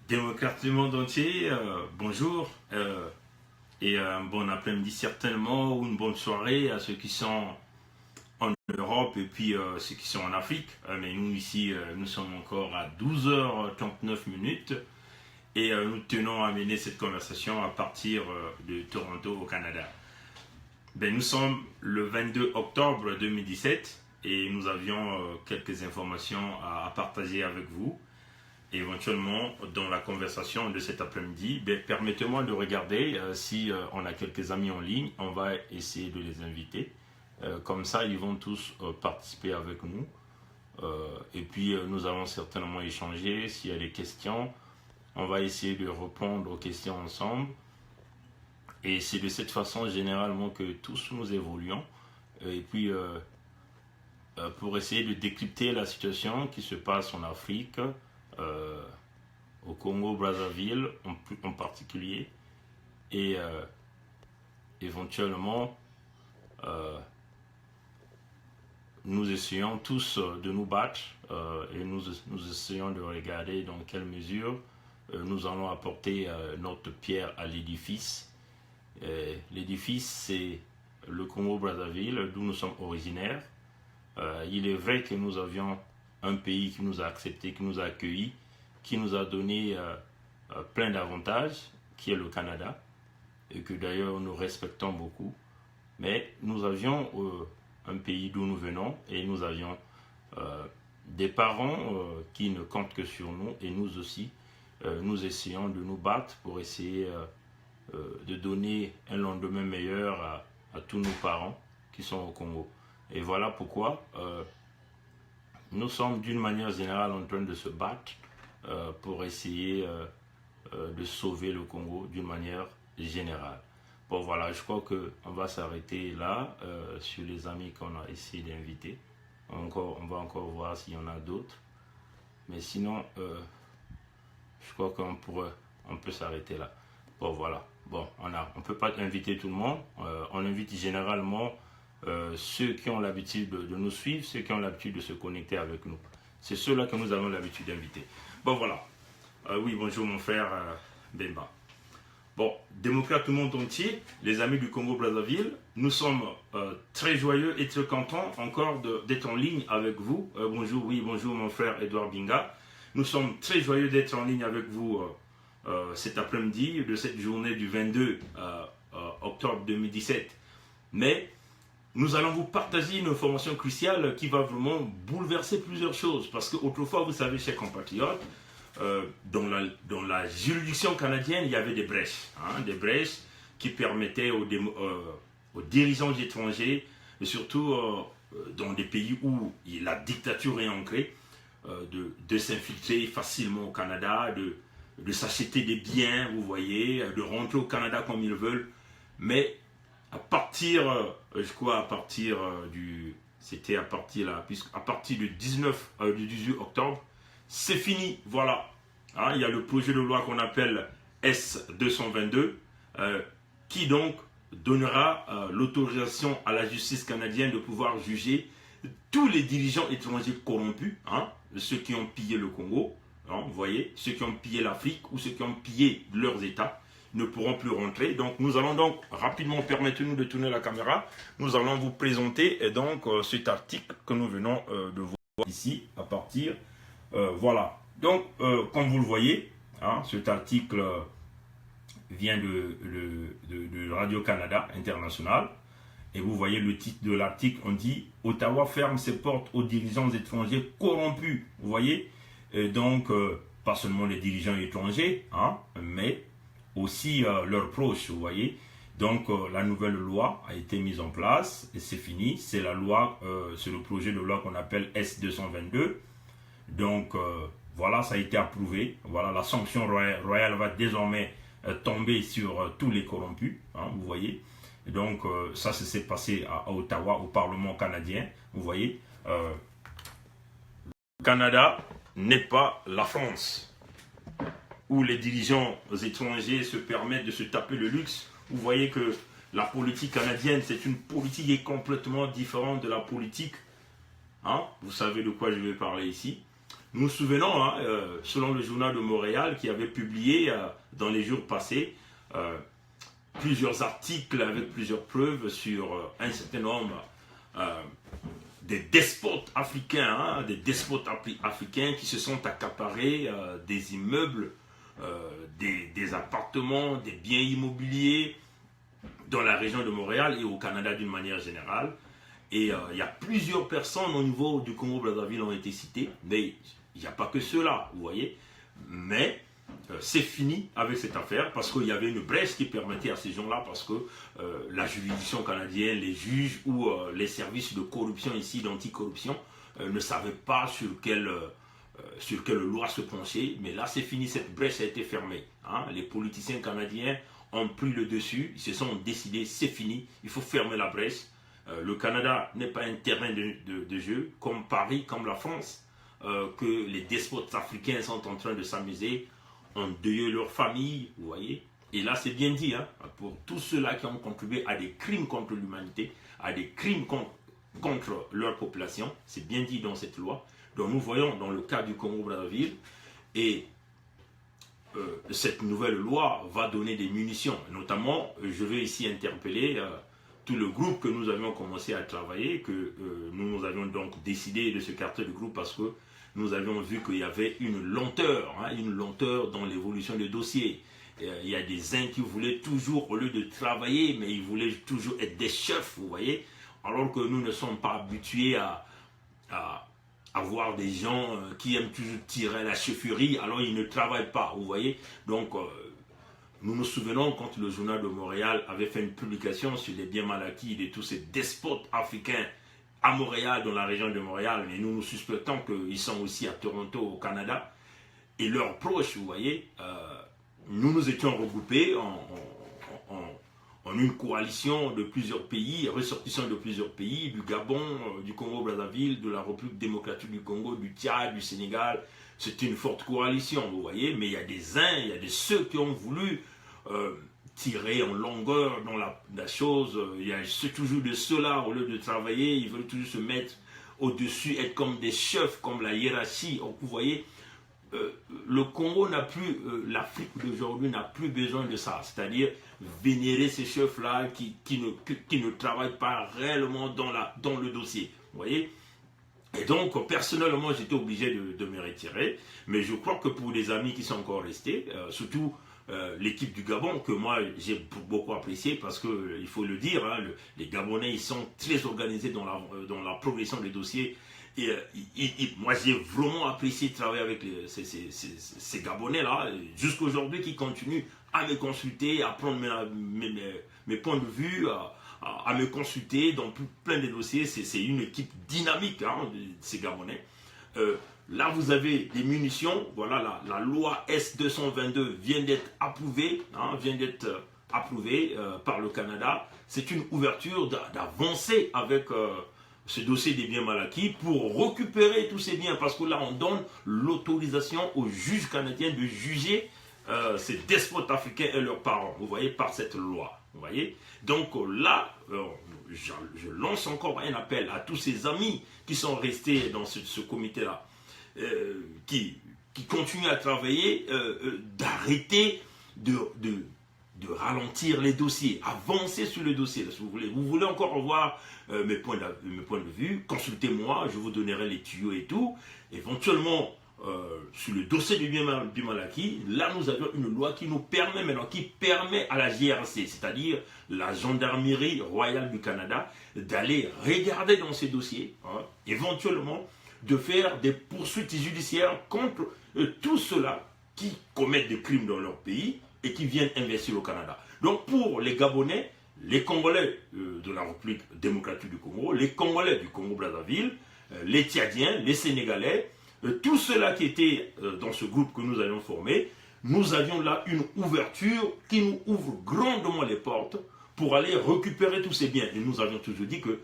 Démocrates du monde entier, bonjour et un bon après-midi certainement ou une bonne soirée à ceux qui sont en Europe et puis ceux qui sont en Afrique. Mais nous ici, nous sommes encore à 12h39 minutes et nous tenons à mener cette conversation à partir de Toronto au Canada. Nous sommes le 22 octobre 2017 et nous avions quelques informations à partager avec vous. Éventuellement, dans la conversation de cet après-midi, permettez-moi de regarder si on a quelques amis en ligne. On va essayer de les inviter. Comme ça, ils vont tous participer avec nous. Et puis, nous allons certainement échanger. S'il y a des questions, on va essayer de répondre aux questions ensemble. Et c'est de cette façon, généralement, que tous nous évoluons. Et puis, pour essayer de décrypter la situation qui se passe en Afrique, au Congo-Brazzaville en particulier, et éventuellement nous essayons tous de nous battre et nous essayons de regarder dans quelle mesure nous allons apporter notre pierre à l'édifice. L'édifice, c'est le Congo-Brazzaville, d'où nous sommes originaires. Il est vrai que nous avions un pays qui nous a acceptés, qui nous a accueillis, qui nous a donné plein d'avantages, qui est le Canada, et que d'ailleurs nous respectons beaucoup. Mais nous avions un pays d'où nous venons, et nous avions des parents qui ne comptent que sur nous, et nous aussi, nous essayons de nous battre pour essayer de donner un lendemain meilleur à tous nos parents qui sont au Congo. Et voilà pourquoi nous sommes d'une manière générale en train de se battre pour essayer de sauver le Congo d'une manière générale. Bon voilà, je crois qu'on va s'arrêter là sur les amis qu'on a essayé d'inviter. On va encore voir s'il y en a d'autres. Mais sinon, je crois qu'on peut s'arrêter là. Bon voilà, bon, on ne peut pas inviter tout le monde. On invite généralement ceux qui ont l'habitude de nous suivre, ceux qui ont l'habitude de se connecter avec nous. C'est ceux-là que nous avons l'habitude d'inviter. Bon, voilà. Oui, bonjour mon frère Bemba. Bon, démocrates du monde entier, les amis du Congo-Brazzaville, nous sommes très joyeux et très contents encore d'être en ligne avec vous. Bonjour, oui, bonjour mon frère Edouard Binga. Nous sommes très joyeux d'être en ligne avec vous cet après-midi de cette journée du 22 octobre 2017. Mais nous allons vous partager une information cruciale qui va vraiment bouleverser plusieurs choses. Parce qu'autrefois, vous savez, chers compatriotes, dans la juridiction canadienne, il y avait des brèches. Des brèches qui permettaient aux dirigeants étrangers, et surtout dans des pays où la dictature est ancrée, de s'infiltrer facilement au Canada, de s'acheter des biens, vous voyez, de rentrer au Canada comme ils veulent. Mais à partir, je crois, c'était à partir du 18 octobre, c'est fini, voilà. Il y a le projet de loi qu'on appelle S222, qui donc donnera l'autorisation à la justice canadienne de pouvoir juger tous les dirigeants étrangers corrompus, ceux qui ont pillé le Congo, vous voyez, ceux qui ont pillé l'Afrique ou ceux qui ont pillé leurs États, ne pourront plus rentrer. Donc nous allons donc rapidement, permettez-nous de tourner la caméra, nous allons vous présenter donc cet article que nous venons de voir ici à partir, voilà. Donc comme vous le voyez, cet article vient de Radio-Canada International, et vous voyez le titre de l'article, on dit « Ottawa ferme ses portes aux dirigeants étrangers corrompus », vous voyez, et donc pas seulement les dirigeants étrangers, mais aussi leurs proches, vous voyez. Donc la nouvelle loi a été mise en place et c'est fini. C'est la loi, c'est le projet de loi qu'on appelle S222. Donc voilà, ça a été approuvé. Voilà, la sanction royale va désormais tomber sur tous les corrompus, vous voyez. Et donc ça s'est passé à Ottawa, au Parlement canadien, vous voyez. Le Canada n'est pas la France, où les dirigeants étrangers se permettent de se taper le luxe. Vous voyez que la politique canadienne, c'est une politique qui est complètement différente de la politique. Vous savez de quoi je vais parler ici. Nous nous souvenons, hein, selon le journal de Montréal, qui avait publié dans les jours passés plusieurs articles avec plusieurs preuves sur un certain nombre des despotes africains, hein, africains qui se sont accaparés des immeubles, des appartements, des biens immobiliers dans la région de Montréal et au Canada d'une manière générale. Et il y a plusieurs personnes au niveau du Congo-Brazzaville ont été citées, mais il n'y a pas que ceux-là, vous voyez. Mais c'est fini avec cette affaire parce qu'il y avait une brèche qui permettait à ces gens-là, parce que la juridiction canadienne, les juges ou les services de corruption ici, d'anticorruption, ne savaient pas sur quelle loi se pencher. Mais là, c'est fini, cette brèche a été fermée. Hein. Les politiciens canadiens ont pris le dessus, ils se sont décidés, c'est fini, il faut fermer la brèche. Le Canada n'est pas un terrain de jeu, comme Paris, comme la France, que les despotes africains sont en train de s'amuser, endeuiller leur famille, vous voyez. Et là, c'est bien dit, hein, pour tous ceux-là qui ont contribué à des crimes contre l'humanité, à des crimes contre leur population, c'est bien dit dans cette loi. Donc nous voyons dans le cas du Congo-Brazzaville, et cette nouvelle loi va donner des munitions. Notamment, je vais ici interpeller tout le groupe que nous avions commencé à travailler, que nous avions donc décidé de s'écarter du groupe parce que nous avions vu qu'il y avait une lenteur dans l'évolution des dossiers. Il y a des uns qui voulaient toujours, au lieu de travailler, mais ils voulaient toujours être des chefs, vous voyez, alors que nous ne sommes pas habitués à voir des gens qui aiment toujours tirer la chefferie, alors ils ne travaillent pas, vous voyez. Donc, nous nous souvenons quand le journal de Montréal avait fait une publication sur les biens mal acquis de tous ces despotes africains à Montréal, dans la région de Montréal, mais nous nous suspectons qu'ils sont aussi à Toronto, au Canada, et leurs proches, vous voyez, nous nous étions regroupés en une coalition de plusieurs pays, ressortissants de plusieurs pays, du Gabon, du Congo-Brazzaville, de la République démocratique du Congo, du Tchad, du Sénégal. C'est une forte coalition, vous voyez, mais il y a des uns, il y a des ceux qui ont voulu tirer en longueur dans la chose. Il y a toujours de ceux-là, au lieu de travailler, ils veulent toujours se mettre au-dessus, être comme des chefs, comme la hiérarchie. Vous voyez, le Congo n'a plus, l'Afrique d'aujourd'hui n'a plus besoin de ça, c'est-à-dire vénérer ces chefs-là qui ne travaillent pas réellement dans le dossier, vous voyez. Et donc, personnellement, j'étais obligé de me retirer, mais je crois que pour les amis qui sont encore restés, surtout l'équipe du Gabon, que moi j'ai beaucoup apprécié, parce qu'il faut le dire, hein, les Gabonais, ils sont très organisés dans la progression des dossiers. Et moi j'ai vraiment apprécié de travailler avec ces Gabonais-là, jusqu'à aujourd'hui, qui continuent à me consulter, à prendre mes points de vue, à me consulter dans plein de dossiers. C'est une équipe dynamique, hein, ces Gabonais. Là, vous avez des munitions. Voilà, la loi S222 vient d'être approuvée, par le Canada. C'est une ouverture d'avancer avec ce dossier des biens mal acquis pour récupérer tous ces biens. Parce que là, on donne l'autorisation aux juges canadiens de juger ces despotes africains et leurs parents, vous voyez, par cette loi. Vous voyez. Donc là, je lance encore un appel à tous ces amis qui sont restés dans ce comité-là, qui continuent à travailler, d'arrêter de ralentir les dossiers, avancer sur le dossier, si vous voulez. Vous voulez encore revoir mes points de vue, consultez-moi, je vous donnerai les tuyaux et tout. Éventuellement, sur le dossier du bien mal acquis, là nous avions une loi qui nous permet maintenant, qui permet à la GRC, c'est-à-dire la Gendarmerie royale du Canada, d'aller regarder dans ces dossiers, hein, éventuellement de faire des poursuites judiciaires contre tous ceux-là qui commettent des crimes dans leur pays et qui viennent investir au Canada. Donc pour les Gabonais, les Congolais de la République démocratique du Congo, les Congolais du Congo-Brazzaville, les Tchadiens, les Sénégalais, tous ceux-là qui étaient dans ce groupe que nous avions formé, nous avions là une ouverture qui nous ouvre grandement les portes pour aller récupérer tous ces biens. Et nous avions toujours dit que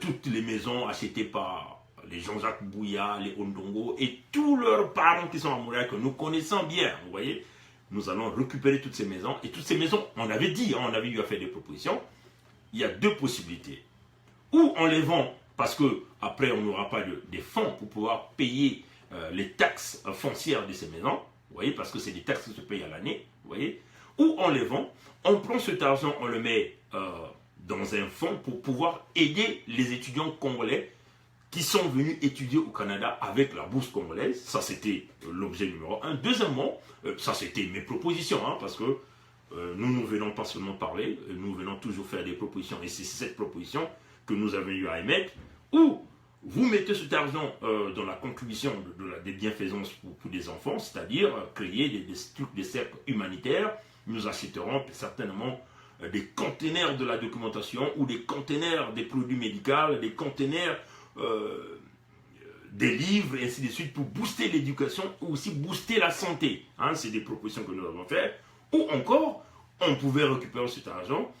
toutes les maisons achetées par les Jean-Jacques Bouya, les Ondongo et tous leurs parents qui sont à Montréal, que nous connaissons bien, vous voyez, nous allons récupérer toutes ces maisons. Et toutes ces maisons, on avait dit, on avait eu à faire des propositions. Il y a deux possibilités. Ou on les vend, parce qu'après on n'aura pas des fonds pour pouvoir payer les taxes foncières de ces maisons, vous voyez, parce que c'est des taxes qui se payent à l'année, vous voyez, ou on les vend, on prend cet argent, on le met dans un fonds pour pouvoir aider les étudiants congolais qui sont venus étudier au Canada avec la bourse congolaise. Ça, c'était l'objet numéro un. Deuxièmement, ça, c'était mes propositions, hein, parce que nous ne venons pas seulement parler, nous venons toujours faire des propositions. Et c'est cette proposition que nous avons eu à émettre, où vous mettez cet argent dans la contribution des bienfaisances pour des enfants, c'est-à-dire créer des cercles humanitaires. Nous achèterons certainement des conteneurs de la documentation ou des conteneurs des produits médicaux, des conteneurs des livres, et ainsi de suite, pour booster l'éducation ou aussi booster la santé. Hein, c'est des propositions que nous avons faites. Ou encore, on pouvait récupérer cet argent,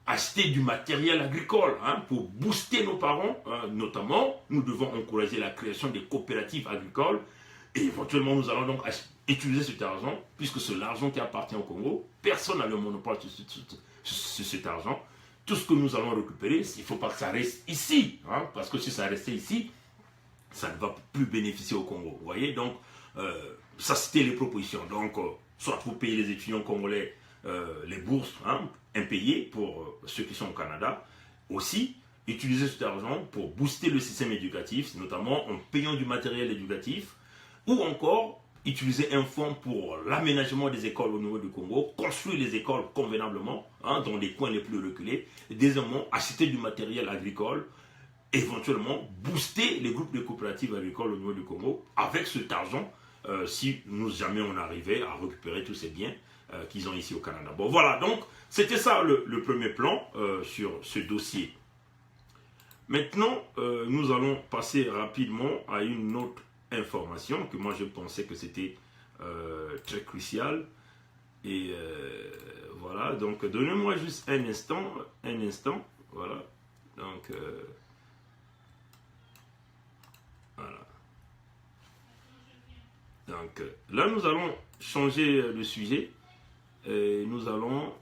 acheter du matériel agricole pour booster nos parents. Notamment, nous devons encourager la création des coopératives agricoles. Et éventuellement, nous allons donc utiliser cet argent, puisque c'est l'argent qui appartient au Congo. Personne n'a le monopole sur cet argent. Tout ce que nous allons récupérer, il ne faut pas que ça reste ici. Parce que si ça restait ici, ça ne va plus bénéficier au Congo. Vous voyez, donc, ça c'était les propositions. Donc, soit pour payer les étudiants congolais les bourses impayées pour ceux qui sont au Canada. Aussi, utiliser cet argent pour booster le système éducatif, notamment en payant du matériel éducatif, ou encore utiliser un fonds pour l'aménagement des écoles au niveau du Congo, construire les écoles convenablement dans les coins les plus reculés, et deuxièmement, acheter du matériel agricole, éventuellement booster les groupes de coopératives agricoles au niveau du Congo avec cet argent, si nous jamais on arrivait à récupérer tous ces biens qu'ils ont ici au Canada. Bon voilà, donc c'était ça le premier plan sur ce dossier. Maintenant, nous allons passer rapidement à une autre information que moi je pensais que c'était très crucial. Et voilà, donc donnez-moi juste un instant, voilà. Donc voilà. Donc là nous allons changer de sujet et nous allons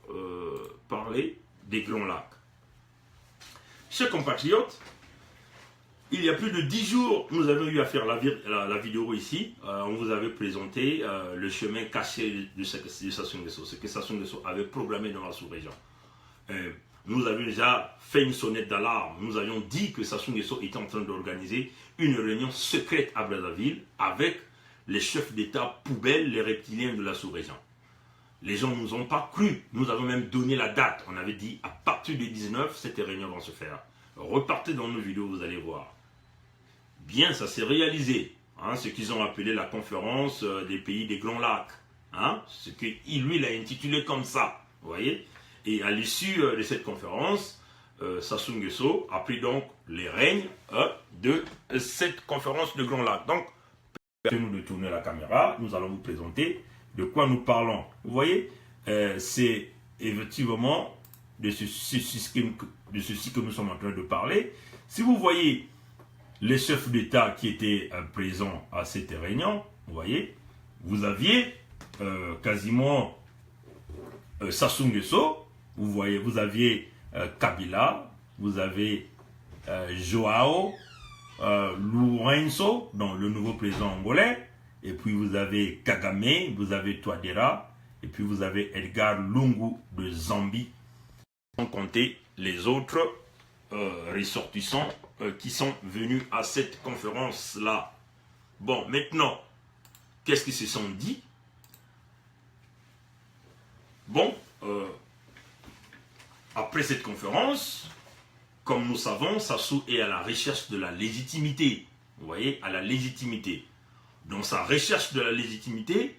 parler des Grands Lacs. Chers compatriotes, il y a plus de 10 jours, nous avons eu à faire la vidéo ici. On vous avait présenté le chemin caché de Sassou Nguesso, ce que Sassou Nguesso avait programmé dans la sous-région. Nous avions déjà fait une sonnette d'alarme. Nous avions dit que Sassou Nguesso était en train d'organiser une réunion secrète à Brazzaville avec les chefs d'État poubelles, les reptiliens de la sous-région. Les gens ne nous ont pas cru. Nous avons même donné la date. On avait dit à partir du 19, cette réunion va se faire. Repartez dans nos vidéos, vous allez voir. Bien, ça s'est réalisé. Ce qu'ils ont appelé la conférence des pays des Grands Lacs. Ce qu'il lui l'a intitulé comme ça. Vous voyez? Et à l'issue de cette conférence, Sassou Nguesso a pris donc les règnes de cette conférence de Grands Lacs. Donc, permettez-nous de tourner la caméra. Nous allons vous présenter de quoi nous parlons. Vous voyez, c'est effectivement de ceci que nous sommes en train de parler. Si vous voyez les chefs d'État qui étaient présents à cette réunion, vous voyez, vous aviez quasiment Sassou Nguesso, vous voyez, vous aviez Kabila, vous avez Joao Lourenço, donc le nouveau président angolais, et puis vous avez Kagame, vous avez Touadéra, et puis vous avez Edgar Lungu de Zambie, sans compter les autres ressortissants qui sont venus à cette conférence-là. Bon, maintenant, qu'est-ce qu'ils se sont dit? Bon, après cette conférence, comme nous savons, Sassou est à la recherche de la légitimité. Vous voyez, à la légitimité. Dans sa recherche de la légitimité,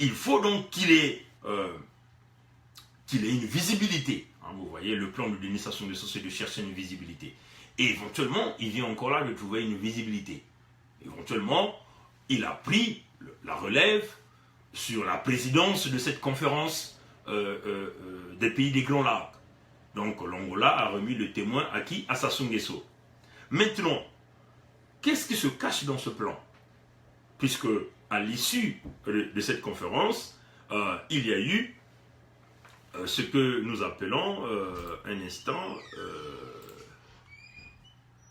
il faut donc qu'il ait une visibilité. Vous voyez, le plan de Denis Sassou Nguesso, c'est de chercher une visibilité. Et éventuellement, il vient encore là de trouver une visibilité. Éventuellement, il a pris la relève sur la présidence de cette conférence des pays des Grands Lacs. Donc, l'Angola a remis le témoin à qui? À Sassou Nguesso. Maintenant, qu'est-ce qui se cache dans ce plan? Puisque, à l'issue de cette conférence, il y a eu ce que nous appelons, un instant,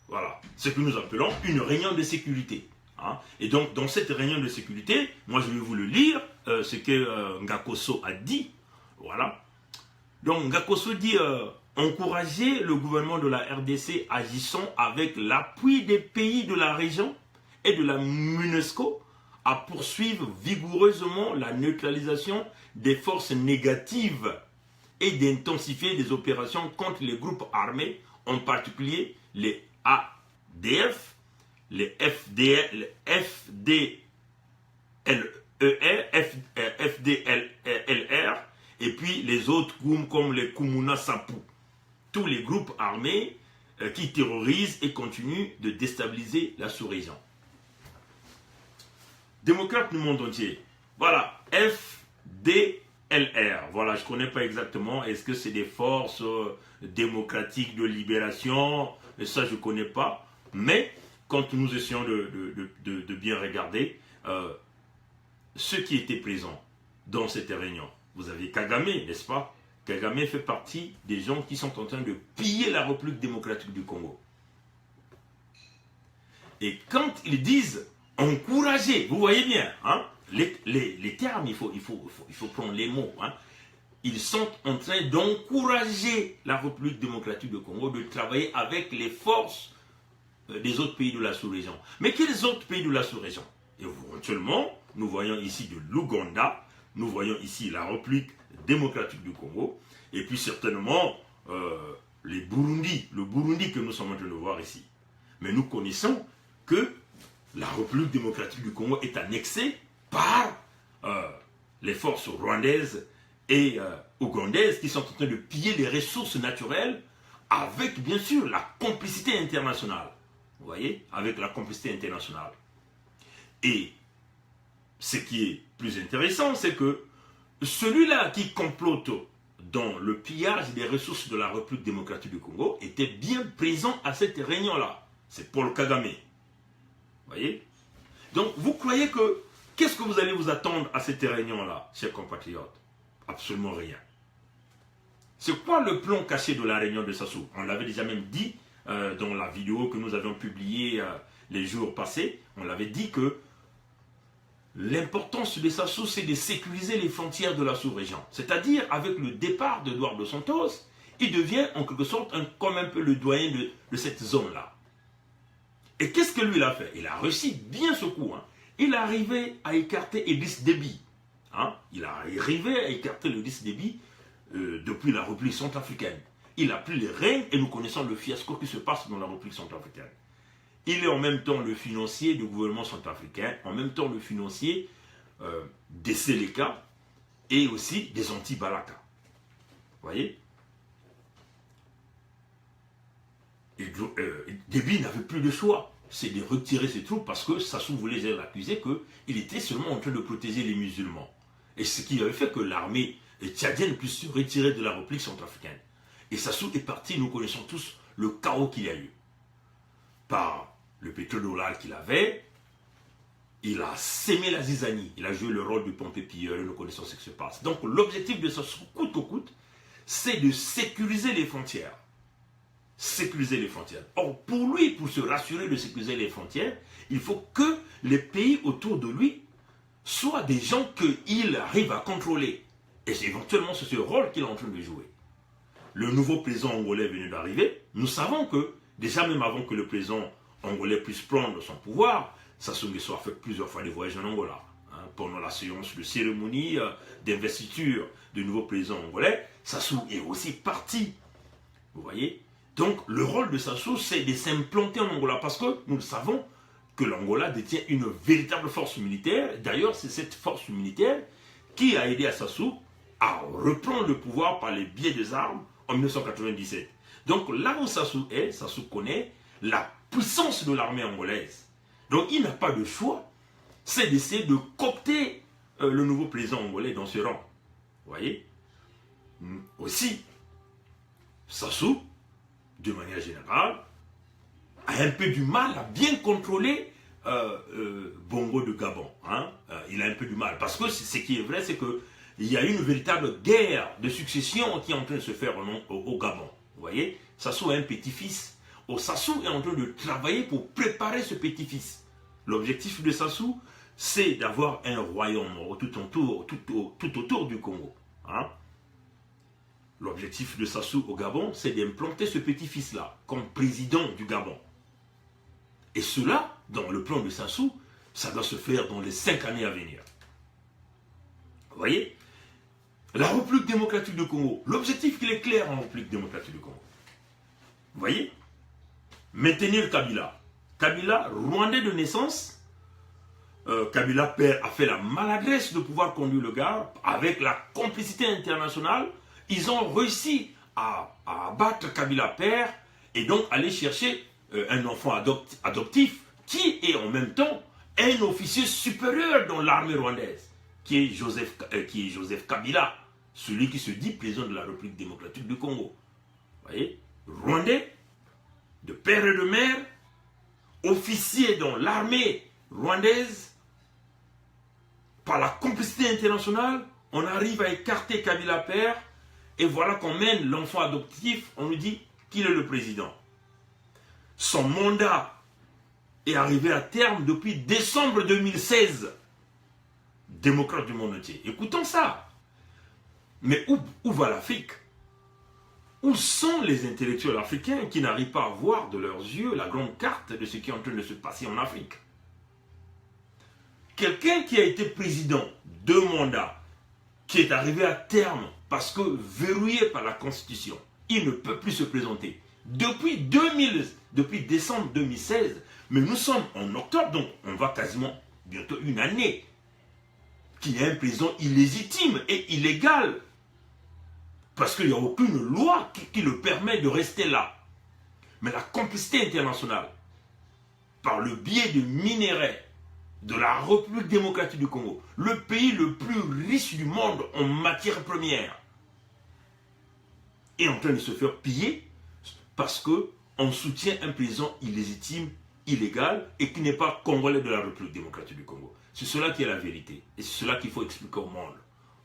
voilà, ce que nous appelons une réunion de sécurité. Hein. Et donc, dans cette réunion de sécurité, moi je vais vous le lire, ce que Ngakoso a dit. Voilà. Donc, Ngakoso dit encourager le gouvernement de la RDC agissant avec l'appui des pays de la région et de la MONUSCO à poursuivre vigoureusement la neutralisation des forces négatives et d'intensifier des opérations contre les groupes armés, en particulier les ADF, les FDLR, et puis les autres groupes comme les Kumuna Sapu. Tous les groupes armés qui terrorisent et continuent de déstabiliser la sous-région. Démocrates du monde entier. Voilà, FDLR. Voilà, je ne connais pas exactement. Est-ce que c'est des forces démocratiques de libération? Ça, je ne connais pas. Mais, quand nous essayons de bien regarder, ceux qui étaient présents dans cette réunion, vous avez Kagame, n'est-ce pas? Kagame fait partie des gens qui sont en train de piller la République démocratique du Congo. Et quand ils disent encourager, vous voyez bien, hein, les termes, il faut prendre les mots. Hein. Ils sont en train d'encourager la République démocratique du Congo de travailler avec les forces des autres pays de la sous-région. Mais quels autres pays de la sous-région? Éventuellement, nous voyons ici de l'Ouganda, nous voyons ici la République démocratique du Congo, et puis certainement le Burundi que nous sommes en train de voir ici. Mais nous connaissons que la République démocratique du Congo est annexée par les forces rwandaises et ougandaises qui sont en train de piller les ressources naturelles avec, bien sûr, la complicité internationale. Vous voyez? Avec la complicité internationale. Et ce qui est plus intéressant, c'est que celui-là qui complote dans le pillage des ressources de la République démocratique du Congo était bien présent à cette réunion-là. C'est Paul Kagame. Vous voyez? Donc, vous croyez que... Qu'est-ce que vous allez vous attendre à cette réunion-là, chers compatriotes? Absolument rien. C'est quoi le plan caché de la réunion de Sassou? On l'avait déjà même dit dans la vidéo que nous avions publiée les jours passés. On l'avait dit que l'importance de Sassou, c'est de sécuriser les frontières de la sous-région. C'est-à-dire, avec le départ d'Eduardo Santos, il devient en quelque sorte comme un peu le doyen de cette zone-là. Et qu'est-ce que lui il a fait? Il a réussi bien ce coup. Hein. Il est arrivé à écarter Idriss Déby. Hein. Il est arrivé à écarter le Idriss Déby depuis la République centrafricaine. Il a pris les rênes et nous connaissons le fiasco qui se passe dans la République centrafricaine. Il est en même temps le financier du gouvernement centrafricain, en même temps le financier des Séléka et aussi des anti-Balaka. Vous voyez? Et Déby n'avait plus de choix. C'est de retirer ses troupes parce que Sassou voulait l'accuser qu'il était seulement en train de protéger les musulmans. Et ce qui avait fait que l'armée tchadienne puisse se retirer de la République centrafricaine. Et Sassou est parti, nous connaissons tous le chaos qu'il y a eu. Par le pétrodollar qu'il avait, il a sémé la zizanie, il a joué le rôle du pompier-pilleur et nous connaissons ce qui se passe. Donc l'objectif de Sassou, coûte que coûte, c'est de sécuriser les frontières. Sécuriser les frontières. Or, pour lui, pour se rassurer de sécuriser les frontières, il faut que les pays autour de lui soient des gens qu'il arrive à contrôler. Et éventuellement, c'est ce rôle qu'il est en train de jouer. Le nouveau président angolais venu d'arriver, nous savons que, déjà même avant que le président angolais puisse prendre son pouvoir, Sassou Nguesso a fait plusieurs fois des voyages en Angola. Hein, pendant la séance de cérémonie d'investiture du nouveau président angolais, Sassou est aussi parti. Vous voyez? Donc, le rôle de Sassou, c'est de s'implanter en Angola, parce que nous savons que l'Angola détient une véritable force militaire. D'ailleurs, c'est cette force militaire qui a aidé à Sassou à reprendre le pouvoir par les biais des armes en 1997. Donc, là où Sassou est, Sassou connaît la puissance de l'armée angolaise. Donc, il n'a pas de choix, c'est d'essayer de coopter le nouveau président angolais dans ce rang. Vous voyez? Aussi, Sassou, de manière générale, a un peu du mal à bien contrôler Bongo de Gabon. Hein? Il a un peu du mal. Parce que ce qui est vrai, c'est qu'il y a une véritable guerre de succession qui est en train de se faire au Gabon. Vous voyez? Sassou a un petit-fils. Sassou est en train de travailler pour préparer ce petit-fils. L'objectif de Sassou, c'est d'avoir un royaume tout autour du Congo. Hein? L'objectif de Sassou au Gabon, c'est d'implanter ce petit-fils-là comme président du Gabon. Et cela, dans le plan de Sassou, ça doit se faire dans les 5 années à venir. Vous voyez? La République démocratique du Congo, l'objectif il est clair en République démocratique du Congo. Vous voyez? Maintenir Kabila. Kabila, rwandais de naissance, Kabila père a fait la maladresse de pouvoir conduire le gars avec la complicité internationale. Ils ont réussi à abattre Kabila père et donc aller chercher un enfant adoptif qui est en même temps un officier supérieur dans l'armée rwandaise, qui est Joseph Kabila, celui qui se dit président de la République démocratique du Congo. Vous voyez? Rwandais, de père et de mère, officier dans l'armée rwandaise, par la complicité internationale, on arrive à écarter Kabila père, et voilà qu'on mène l'enfant adoptif, on nous dit qu'il est le président. Son mandat est arrivé à terme depuis décembre 2016. Démocrate du monde entier. Écoutons ça. Mais où va l'Afrique? Où sont les intellectuels africains qui n'arrivent pas à voir de leurs yeux la grande carte de ce qui est en train de se passer en Afrique? Quelqu'un qui a été président 2 mandats, qui est arrivé à terme parce que verrouillé par la Constitution, il ne peut plus se présenter. Depuis décembre 2016, mais nous sommes en octobre, donc on va quasiment bientôt une année, qu'il y a un président illégitime et illégal. Parce qu'il n'y a aucune loi qui le permet de rester là. Mais la complicité internationale, par le biais de minerais de la République démocratique du Congo, le pays le plus riche du monde en matières premières, est en train de se faire piller parce qu'on soutient un président illégitime, illégal et qui n'est pas congolais de la République démocratique du Congo. C'est cela qui est la vérité. Et c'est cela qu'il faut expliquer au monde.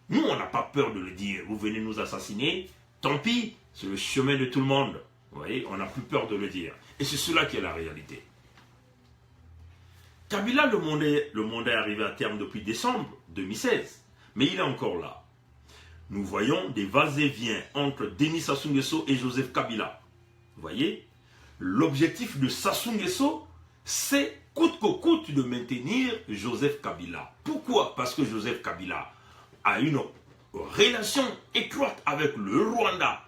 Nous, on n'a pas peur de le dire. Vous venez nous assassiner, tant pis, c'est le chemin de tout le monde. Vous voyez, on n'a plus peur de le dire. Et c'est cela qui est la réalité. Kabila, le mandat est arrivé à terme depuis décembre 2016. Mais il est encore là. Nous voyons des va-et-vient entre Denis Sassou Nguesso et Joseph Kabila. Vous voyez, l'objectif de Sassou Nguesso, c'est coûte que coûte de maintenir Joseph Kabila. Pourquoi? Parce que Joseph Kabila a une relation étroite avec le Rwanda.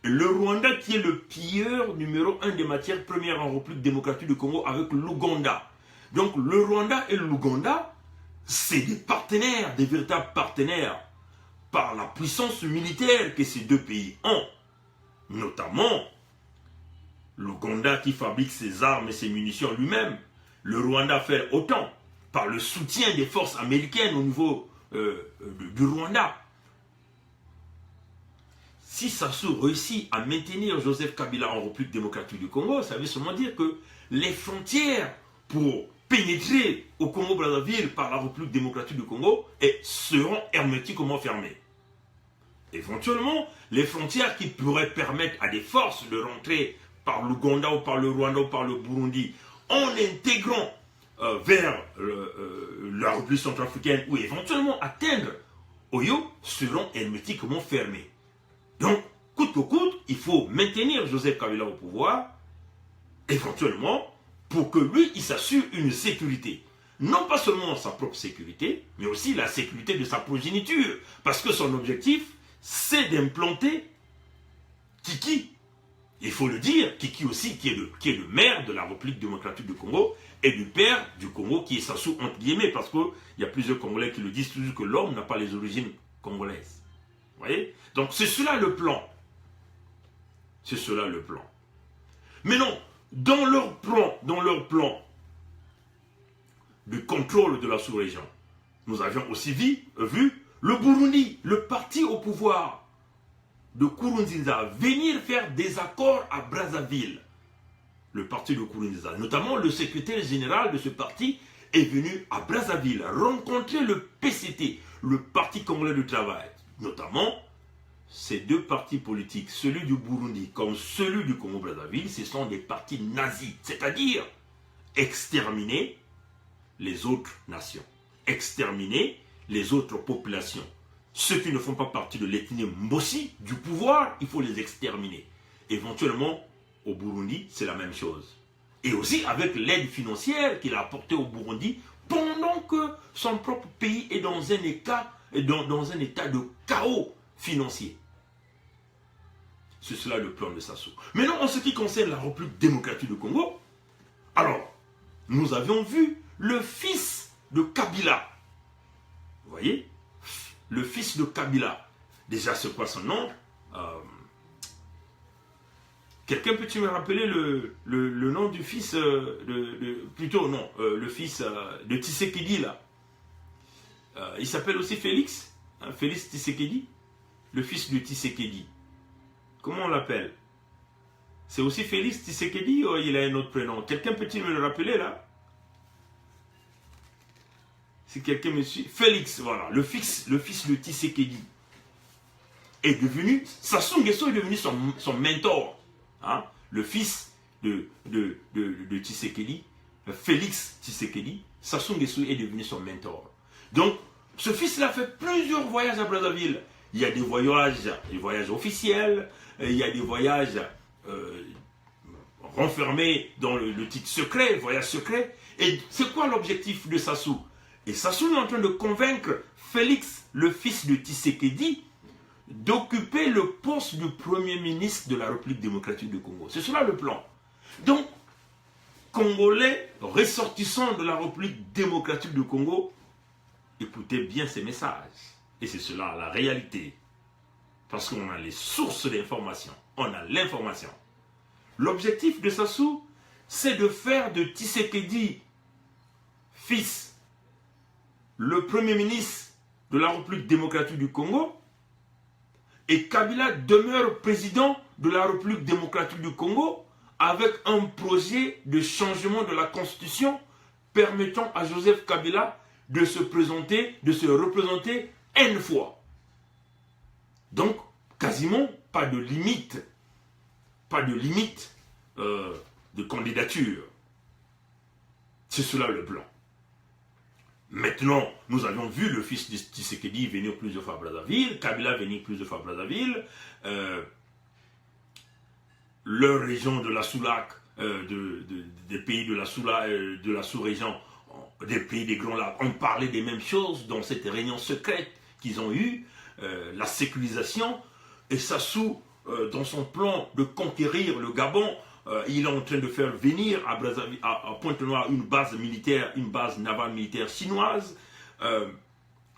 Le Rwanda qui est le pilleur numéro 1 des matières premières en République démocratique du Congo avec l'Ouganda. Donc le Rwanda et l'Ouganda, c'est des partenaires, des véritables partenaires par la puissance militaire que ces deux pays ont. Notamment l'Ouganda qui fabrique ses armes et ses munitions lui-même. Le Rwanda fait autant par le soutien des forces américaines au niveau du Rwanda. Si Sassou réussit à maintenir Joseph Kabila en République démocratique du Congo, ça veut seulement dire que les frontières pour pénétrer au Congo-Brazzaville par la République démocratique du Congo seront hermétiquement fermées. Éventuellement, les frontières qui pourraient permettre à des forces de rentrer par l'Ouganda ou par le Rwanda ou par le Burundi en intégrant vers la République centrafricaine ou éventuellement atteindre Oyo seront hermétiquement fermées. Donc, coûte que coûte, il faut maintenir Joseph Kabila au pouvoir, éventuellement, pour que lui, il s'assure une sécurité. Non pas seulement sa propre sécurité, mais aussi la sécurité de sa progéniture. Parce que son objectif, c'est d'implanter Kiki. Il faut le dire, Kiki aussi, qui est le maire de la République démocratique du Congo, et du père du Congo, qui est Sassou, entre guillemets, parce qu'il y a plusieurs Congolais qui le disent toujours que l'homme n'a pas les origines congolaises. Vous voyez? Donc c'est cela le plan. C'est cela le plan. Mais non, dans leur plan de contrôle de la sous-région, nous avions aussi vu le Burundi, le parti au pouvoir de Nkurunziza, venir faire des accords à Brazzaville. Le parti de Nkurunziza, notamment le secrétaire général de ce parti, est venu à Brazzaville rencontrer le PCT, le Parti congolais du travail. Notamment, ces deux partis politiques, celui du Burundi comme celui du Congo-Brazzaville, ce sont des partis nazis, c'est-à-dire exterminés les autres nations, exterminer les autres populations. Ceux qui ne font pas partie de l'ethnie Mbosi, du pouvoir, il faut les exterminer. Éventuellement, au Burundi, c'est la même chose. Et aussi avec l'aide financière qu'il a apportée au Burundi, pendant que son propre pays est dans un état de chaos financier. C'est cela le plan de Sassou. Maintenant, en ce qui concerne la République démocratique du Congo, alors, nous avions vu le fils de Kabila. Vous voyez? Le fils de Kabila. Déjà, c'est quoi son nom? Quelqu'un peut-il me rappeler le nom du fils le fils de Tshisekedi là. Il s'appelle aussi Félix, hein, Félix Tshisekedi, le fils de Tshisekedi. Comment on l'appelle? C'est aussi Félix Tshisekedi ou il a un autre prénom? Quelqu'un peut-il me le rappeler là? Si quelqu'un me suit, Félix, voilà, le fils de Tshisekedi est devenu, Sassou Nguesso est devenu son mentor. Hein, le fils de Tshisekedi, Félix Tshisekedi, Sassou Nguesso est devenu son mentor. Donc, ce fils-là fait plusieurs voyages à Brazzaville. Il y a des voyages officiels, il y a des voyages renfermés dans le titre secret, voyage secret. Et c'est quoi l'objectif de Sassou? Et Sassou est en train de convaincre Félix, le fils de Tshisekedi, d'occuper le poste du Premier ministre de la République démocratique du Congo. C'est cela le plan. Donc, Congolais ressortissants de la République démocratique du Congo, écoutez bien ces messages. Et c'est cela la réalité. Parce qu'on a les sources d'information. On a l'information. L'objectif de Sassou, c'est de faire de Tshisekedi, fils, le Premier ministre de la République démocratique du Congo, et Kabila demeure président de la République démocratique du Congo avec un projet de changement de la Constitution permettant à Joseph Kabila de se représenter une fois. Donc, quasiment pas de limite de candidature. C'est cela le plan. Maintenant, nous avons vu le fils de Tshisekedi venir plusieurs fois à Brazzaville, Kabila venir plusieurs fois à Brazzaville, leur région de la Soulac, des pays de la sous-région, des pays des Grands Lacs, ont parlé des mêmes choses dans cette réunion secrète qu'ils ont eue, la sécurisation, et Sassou, dans son plan de conquérir le Gabon, il est en train de faire venir à Brazzaville, à Pointe-Noire, une base militaire, une base navale militaire chinoise.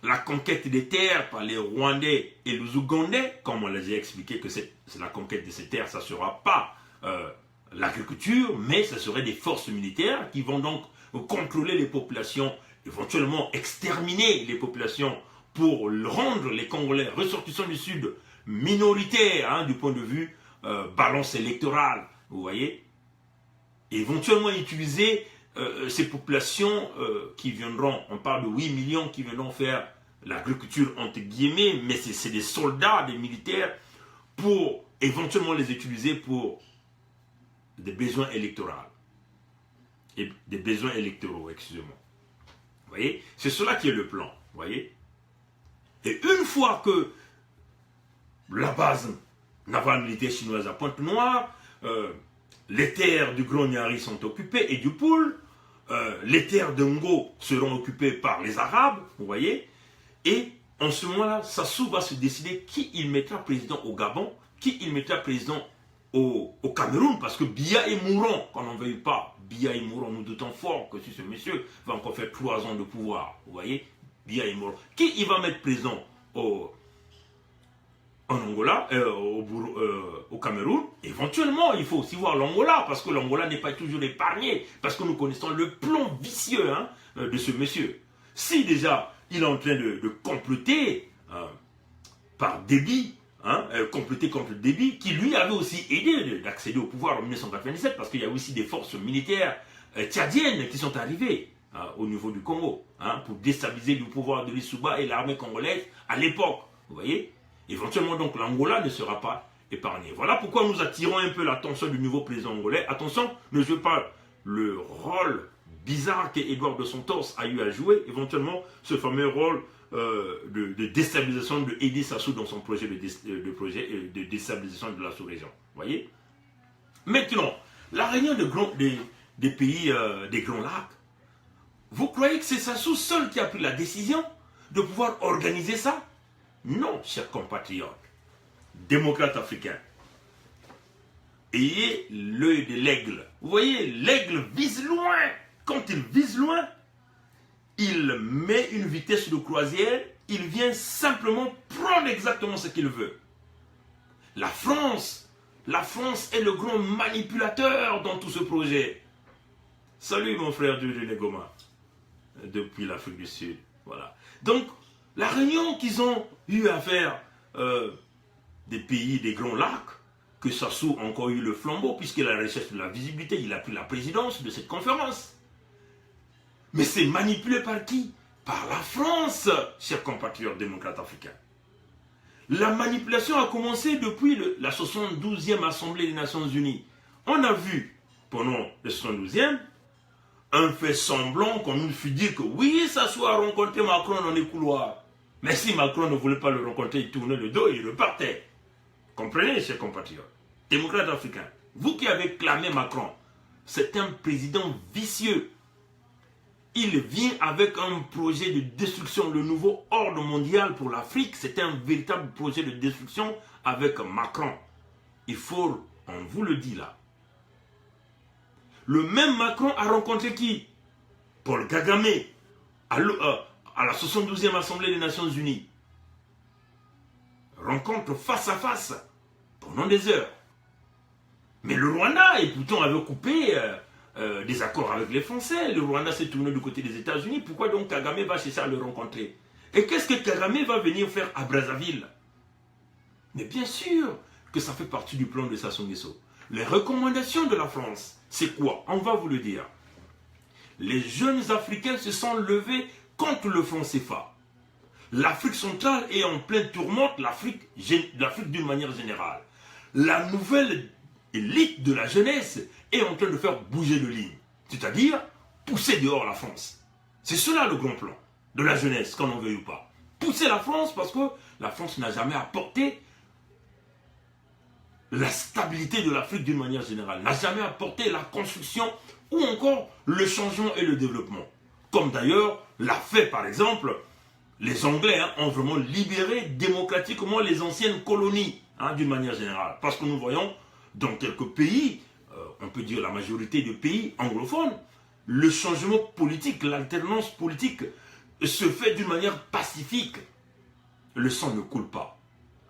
La conquête des terres par les Rwandais et les Ougandais, comme on les a expliqué que c'est la conquête de ces terres, ça ne sera pas l'agriculture, mais ce serait des forces militaires qui vont donc contrôler les populations, éventuellement exterminer les populations pour rendre les Congolais ressortissants du Sud minoritaires, hein, du point de vue balance électorale. Vous voyez, éventuellement utiliser ces populations qui viendront, on parle de 8 millions qui viendront faire l'agriculture entre guillemets, mais c'est des soldats, des militaires, pour éventuellement les utiliser pour des besoins électoraux. Et des besoins électoraux, excusez-moi. Vous voyez, c'est cela qui est le plan. Vous voyez. Et une fois que la base navale militaire chinoise à Pointe-Noire, les terres du Grand Niari sont occupées et du Poul, les terres de Ngo seront occupées par les Arabes, vous voyez, et en ce moment-là, Sassou va se décider qui il mettra président au Gabon, qui il mettra président au Cameroun, parce que Biya est mourant, qu'on n'en veuille pas. Biya est mourant, nous doutons fort que si ce monsieur va encore faire 3 ans de pouvoir, vous voyez, Biya est mourant. Qui il va mettre président en Angola, au Cameroun? Éventuellement, il faut aussi voir l'Angola, parce que l'Angola n'est pas toujours épargné, parce que nous connaissons le plan vicieux, hein, de ce monsieur. Si déjà, il est en train de comploter par Déby, hein, comploter contre Déby, qui lui avait aussi aidé d'accéder au pouvoir en 1997, parce qu'il y a aussi des forces militaires tchadiennes qui sont arrivées au niveau du Congo, hein, pour déstabiliser le pouvoir de l'Issouba et l'armée congolaise à l'époque, vous voyez. Éventuellement, donc, l'Angola ne sera pas épargnée. Voilà pourquoi nous attirons un peu l'attention du nouveau président angolais. Attention, ne jouez pas le rôle bizarre qu'Edouard de Santos a eu à jouer, éventuellement ce fameux rôle de déstabilisation de Eddy Sassou dans son projet de déstabilisation de la sous-région. Vous voyez? Maintenant, la réunion des pays des Grands Lacs, vous croyez que c'est Sassou seul qui a pris la décision de pouvoir organiser ça? Non, chers compatriotes, démocrates africains. Ayez l'œil de l'aigle. Vous voyez, l'aigle vise loin. Quand il vise loin, il met une vitesse de croisière, il vient simplement prendre exactement ce qu'il veut. La France est le grand manipulateur dans tout ce projet. Salut mon frère Dieudonné Goma, depuis l'Afrique du Sud. Voilà. Donc, la réunion qu'ils ont eu à faire des pays des Grands Lacs, que Sassou a encore eu le flambeau, puisqu'il a la recherche de la visibilité, il a pris la présidence de cette conférence. Mais c'est manipulé par qui? Par la France, chers compatriotes démocrates africains. La manipulation a commencé depuis la 72e Assemblée des Nations Unies. On a vu, pendant le 72e, un fait semblant qu'on nous fit dire que oui, Sassou a rencontré Macron dans les couloirs. Mais si Macron ne voulait pas le rencontrer, il tournait le dos et il repartait. Comprenez, chers compatriotes, démocrates africains, vous qui avez clamé Macron, c'est un président vicieux. Il vient avec un projet de destruction, le nouveau ordre mondial pour l'Afrique, c'est un véritable projet de destruction avec Macron. Il faut, on vous le dit là. Le même Macron a rencontré qui? Paul Kagame, à la 72e Assemblée des Nations Unies. Rencontre face à face, pendant des heures. Mais le Rwanda, et pourtant, avait coupé des accords avec les Français. Le Rwanda s'est tourné du côté des États-Unis. Pourquoi donc Kagame va chercher à le rencontrer? Et qu'est-ce que Kagame va venir faire à Brazzaville? Mais bien sûr que ça fait partie du plan de Sassou Nguesso. Les recommandations de la France, c'est quoi? On va vous le dire. Les jeunes Africains se sont levés contre le franc CFA. L'Afrique centrale est en pleine tourmente, l'Afrique d'une manière générale. La nouvelle élite de la jeunesse est en train de faire bouger de ligne. C'est-à-dire pousser dehors la France. C'est cela le grand plan de la jeunesse, qu'on en veuille ou pas. Pousser la France parce que la France n'a jamais apporté la stabilité de l'Afrique d'une manière générale, n'a jamais apporté la construction ou encore le changement et le développement. Comme d'ailleurs l'a fait par exemple les Anglais ont vraiment libéré démocratiquement les anciennes colonies d'une manière générale. Parce que nous voyons dans quelques pays, on peut dire la majorité des pays anglophones, le changement politique, l'alternance politique se fait d'une manière pacifique. Le sang ne coule pas.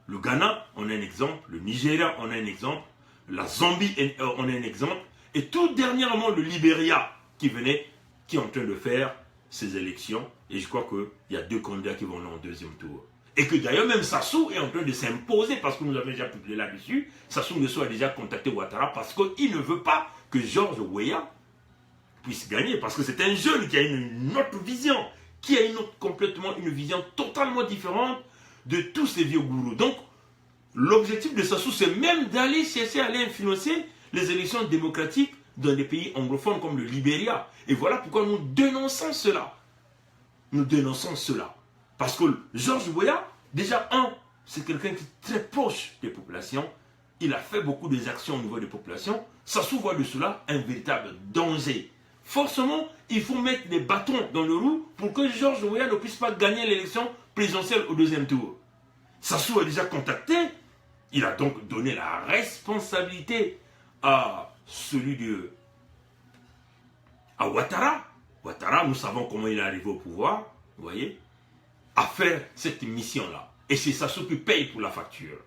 Le Ghana, on a un exemple. Le Nigeria, on a un exemple. La Zambie, on a un exemple. Et tout dernièrement, le Libéria qui est en train de faire ces élections. Et je crois qu'il y a 2 candidats qui vont aller en 2e tour. Et que d'ailleurs, même Sassou est en train de s'imposer parce que nous avons déjà publié là-dessus. Sassou Nguesso a déjà contacté Ouattara parce qu'il ne veut pas que George Weah puisse gagner. Parce que c'est un jeune qui a une autre vision, qui a complètement une vision totalement différente de tous ces vieux gourous. Donc, l'objectif de Sassou, c'est même d'aller chercher à aller influencer les élections démocratiques dans des pays anglophones comme le Libéria. Et voilà pourquoi nous dénonçons cela. Nous dénonçons cela. Parce que George Weah, déjà, c'est quelqu'un qui est très proche des populations. Il a fait beaucoup des actions au niveau des populations. Sassou voit de cela un véritable danger. Forcément, il faut mettre des bâtons dans le roue pour que George Weah ne puisse pas gagner l'élection présidentielle au 2e tour. Sassou a déjà contacté. Il a donc donné la responsabilité à à Ouattara. Ouattara, nous savons comment il est arrivé au pouvoir, vous voyez, à faire cette mission-là. Et c'est Sassou qui paye pour la facture.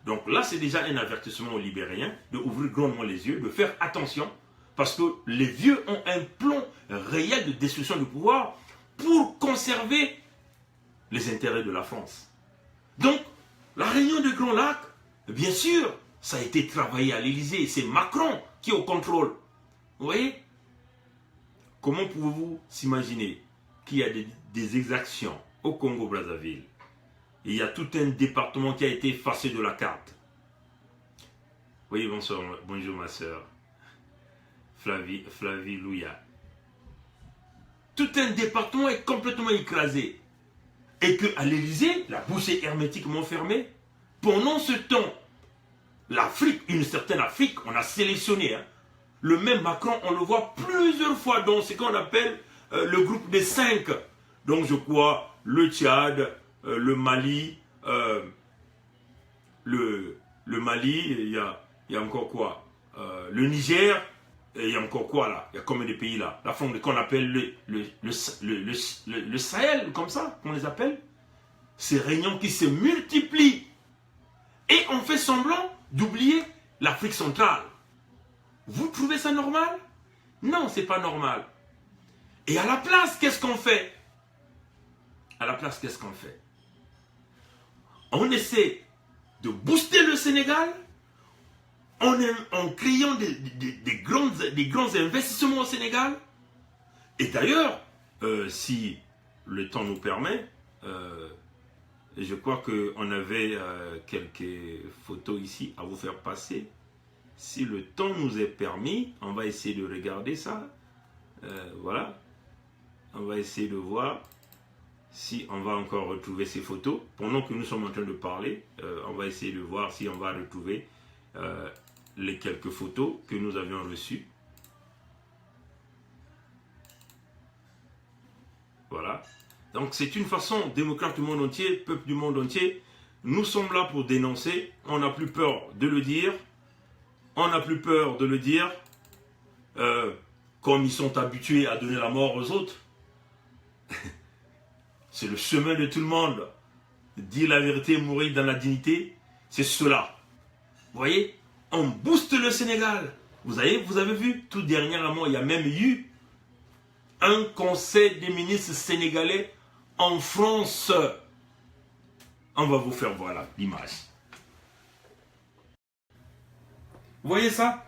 Donc là, c'est déjà un avertissement aux Libériens d'ouvrir grandement les yeux, de faire attention, parce que les vieux ont un plan réel de destruction du pouvoir pour conserver les intérêts de la France. Donc, la réunion de Grands Lacs, bien sûr, ça a été travaillé à l'Élysée. C'est Macron qui est au contrôle. Vous voyez? Comment pouvez-vous s'imaginer qu'il y a des exactions au Congo-Brazzaville? Il y a tout un département qui a été effacé de la carte. Oui, bonsoir, bonjour ma soeur. Flavie Louia. tout un département est complètement écrasé. Et qu'à l'Élysée, la bouche est hermétiquement fermée. Pendant ce temps, l'Afrique, une certaine Afrique, on a sélectionné. Hein. Le même Macron, on le voit plusieurs fois dans ce qu'on appelle le groupe des 5. Donc je crois le Tchad, le Mali, le Mali, il y a encore quoi le Niger, et il y a encore quoi là? Il y a combien de pays là? La forme qu'on appelle le Sahel, comme ça, qu'on les appelle. Ces réunions qui se multiplient. Et on fait semblant d'oublier l'Afrique centrale. Vous trouvez ça normal? Non, c'est pas normal. Et à la place, qu'est-ce qu'on fait? À la place, qu'est-ce qu'on fait? On essaie de booster le Sénégal en créant des grands investissements au Sénégal. Et d'ailleurs, si le temps nous permet, je crois qu'on avait quelques photos ici à vous faire passer. Si le temps nous est permis, on va essayer de regarder ça. Voilà. On va essayer de voir si on va encore retrouver ces photos. Pendant que nous sommes en train de parler, on va essayer de voir si on va retrouver les quelques photos que nous avions reçues. Voilà. Donc c'est une façon, démocrate du monde entier, peuple du monde entier, nous sommes là pour dénoncer, on n'a plus peur de le dire, on n'a plus peur de le dire, comme ils sont habitués à donner la mort aux autres. C'est le chemin de tout le monde. Dire la vérité, mourir dans la dignité, c'est cela. Vous voyez, on booste le Sénégal. Vous avez vu, tout dernièrement, il y a même eu un conseil des ministres sénégalais en France. On va vous faire voir l'image. Vous voyez ça?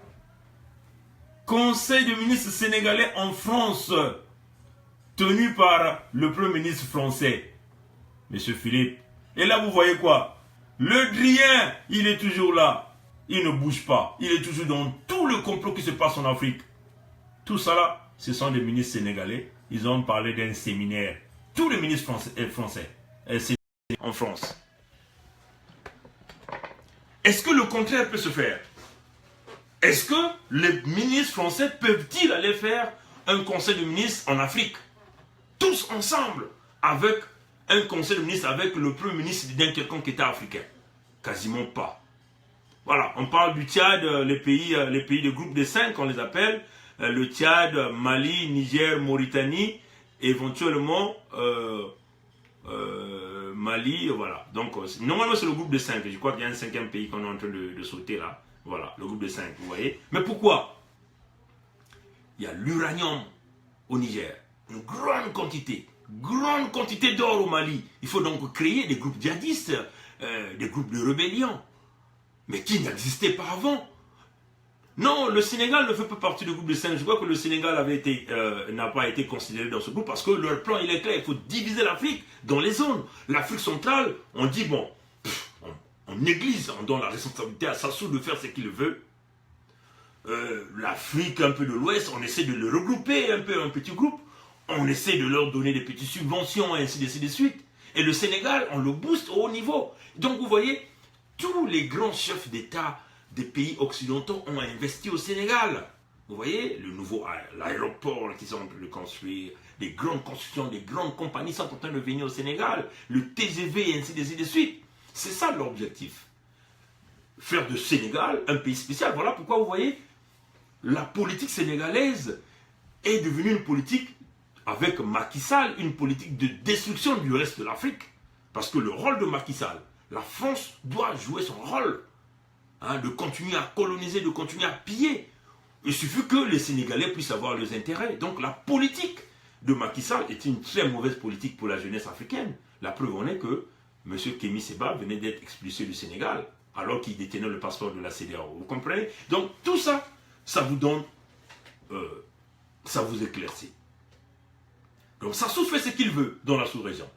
Conseil des ministres sénégalais en France, tenu par le Premier ministre français, M. Philippe. Et là, vous voyez quoi? Le Drien, il est toujours là. Il ne bouge pas. Il est toujours dans tout le complot qui se passe en Afrique. Tout ça là, ce sont des ministres sénégalais. Ils ont parlé d'un séminaire. Tous les ministres français en France. Est-ce que le contraire peut se faire? Est-ce que les ministres français peuvent-ils aller faire un conseil de ministres en Afrique? Tous ensemble, avec un conseil de ministres avec le premier ministre d'un quelconque État africain? Quasiment pas. Voilà, on parle du Tchad, les pays du groupe des 5, on les appelle. Le Tchad, Mali, Niger, Mauritanie, éventuellement Mali, voilà. Donc, normalement c'est le groupe des 5. Je crois qu'il y a un 5e pays qu'on est en train de sauter là. Voilà, le groupe des 5, vous voyez. Mais pourquoi? Il y a l'uranium au Niger. Une grande quantité d'or au Mali. Il faut donc créer des groupes djihadistes, des groupes de rébellion, mais qui n'existaient pas avant. Non, le Sénégal ne fait pas partie du groupe de 5. Je crois que le Sénégal n'a pas été considéré dans ce groupe parce que leur plan il est clair. Il faut diviser l'Afrique dans les zones. L'Afrique centrale, on dit bon, on néglige, on donne la responsabilité à Sassou de faire ce qu'il veut. L'Afrique un peu de l'Ouest, on essaie de le regrouper un peu en petits groupes. On essaie de leur donner des petites subventions et ainsi de suite. Et le Sénégal, on le booste au haut niveau. Donc vous voyez, tous les grands chefs d'État des pays occidentaux ont investi au Sénégal. Vous voyez, l'aéroport qu'ils sont en train de construire, des grandes constructions, des grandes compagnies sont en train de venir au Sénégal, le TGV et ainsi de suite. C'est ça l'objectif. Faire de Sénégal un pays spécial. Voilà pourquoi vous voyez, la politique sénégalaise est devenue une politique, avec Macky Sall, une politique de destruction du reste de l'Afrique. Parce que le rôle de Macky Sall, la France doit jouer son rôle. De continuer à coloniser, de continuer à piller. Il suffit que les Sénégalais puissent avoir leurs intérêts. Donc la politique de Macky Sall est une très mauvaise politique pour la jeunesse africaine. La preuve en est que M. Kémy Séba venait d'être expulsé du Sénégal, alors qu'il détenait le passeport de la CEDEAO. Vous comprenez? Donc tout ça, ça vous donne, ça vous éclaircit. Donc Sassou fait ce qu'il veut dans la sous-région.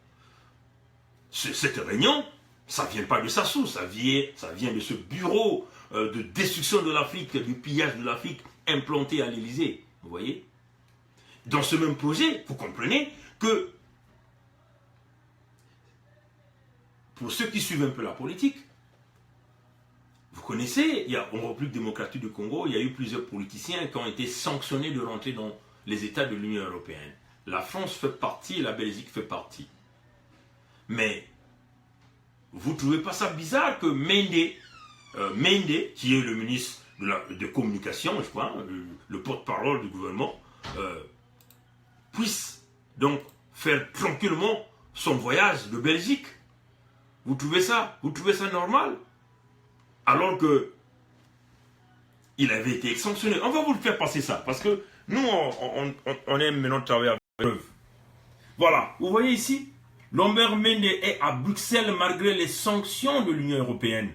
Cette réunion, ça ne vient pas de Sassou, ça vient de ce bureau de destruction de l'Afrique, du pillage de l'Afrique implanté à l'Élysée. Vous voyez? dans ce même projet, vous comprenez que, pour ceux qui suivent un peu la politique, vous connaissez, en République démocratique du Congo, il y a eu plusieurs politiciens qui ont été sanctionnés de rentrer dans les États de l'Union européenne. La France fait partie, la Belgique fait partie. Mais, vous ne trouvez pas ça bizarre que Mende, qui est le ministre de communication, je crois, le porte-parole du gouvernement, puisse donc faire tranquillement son voyage de Belgique? Vous trouvez ça normal? Alors que il avait été sanctionné. On va vous le faire passer ça, parce que nous, on aime maintenant travailler avec preuves. Voilà, vous voyez ici, Lambert Mende est à Bruxelles malgré les sanctions de l'Union européenne.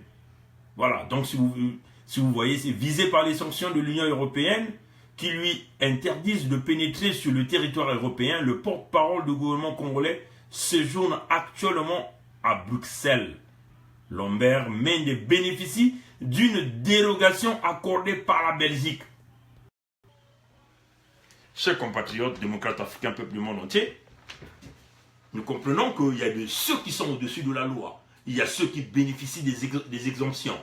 Voilà, donc si vous voyez, c'est visé par les sanctions de l'Union européenne qui lui interdisent de pénétrer sur le territoire européen. Le porte-parole du gouvernement congolais séjourne actuellement à Bruxelles. Lambert Mende bénéficie d'une dérogation accordée par la Belgique. Chers compatriotes, démocrates africains, peuple du monde entier, nous comprenons qu'il y a ceux qui sont au-dessus de la loi. Il y a ceux qui bénéficient des exemptions.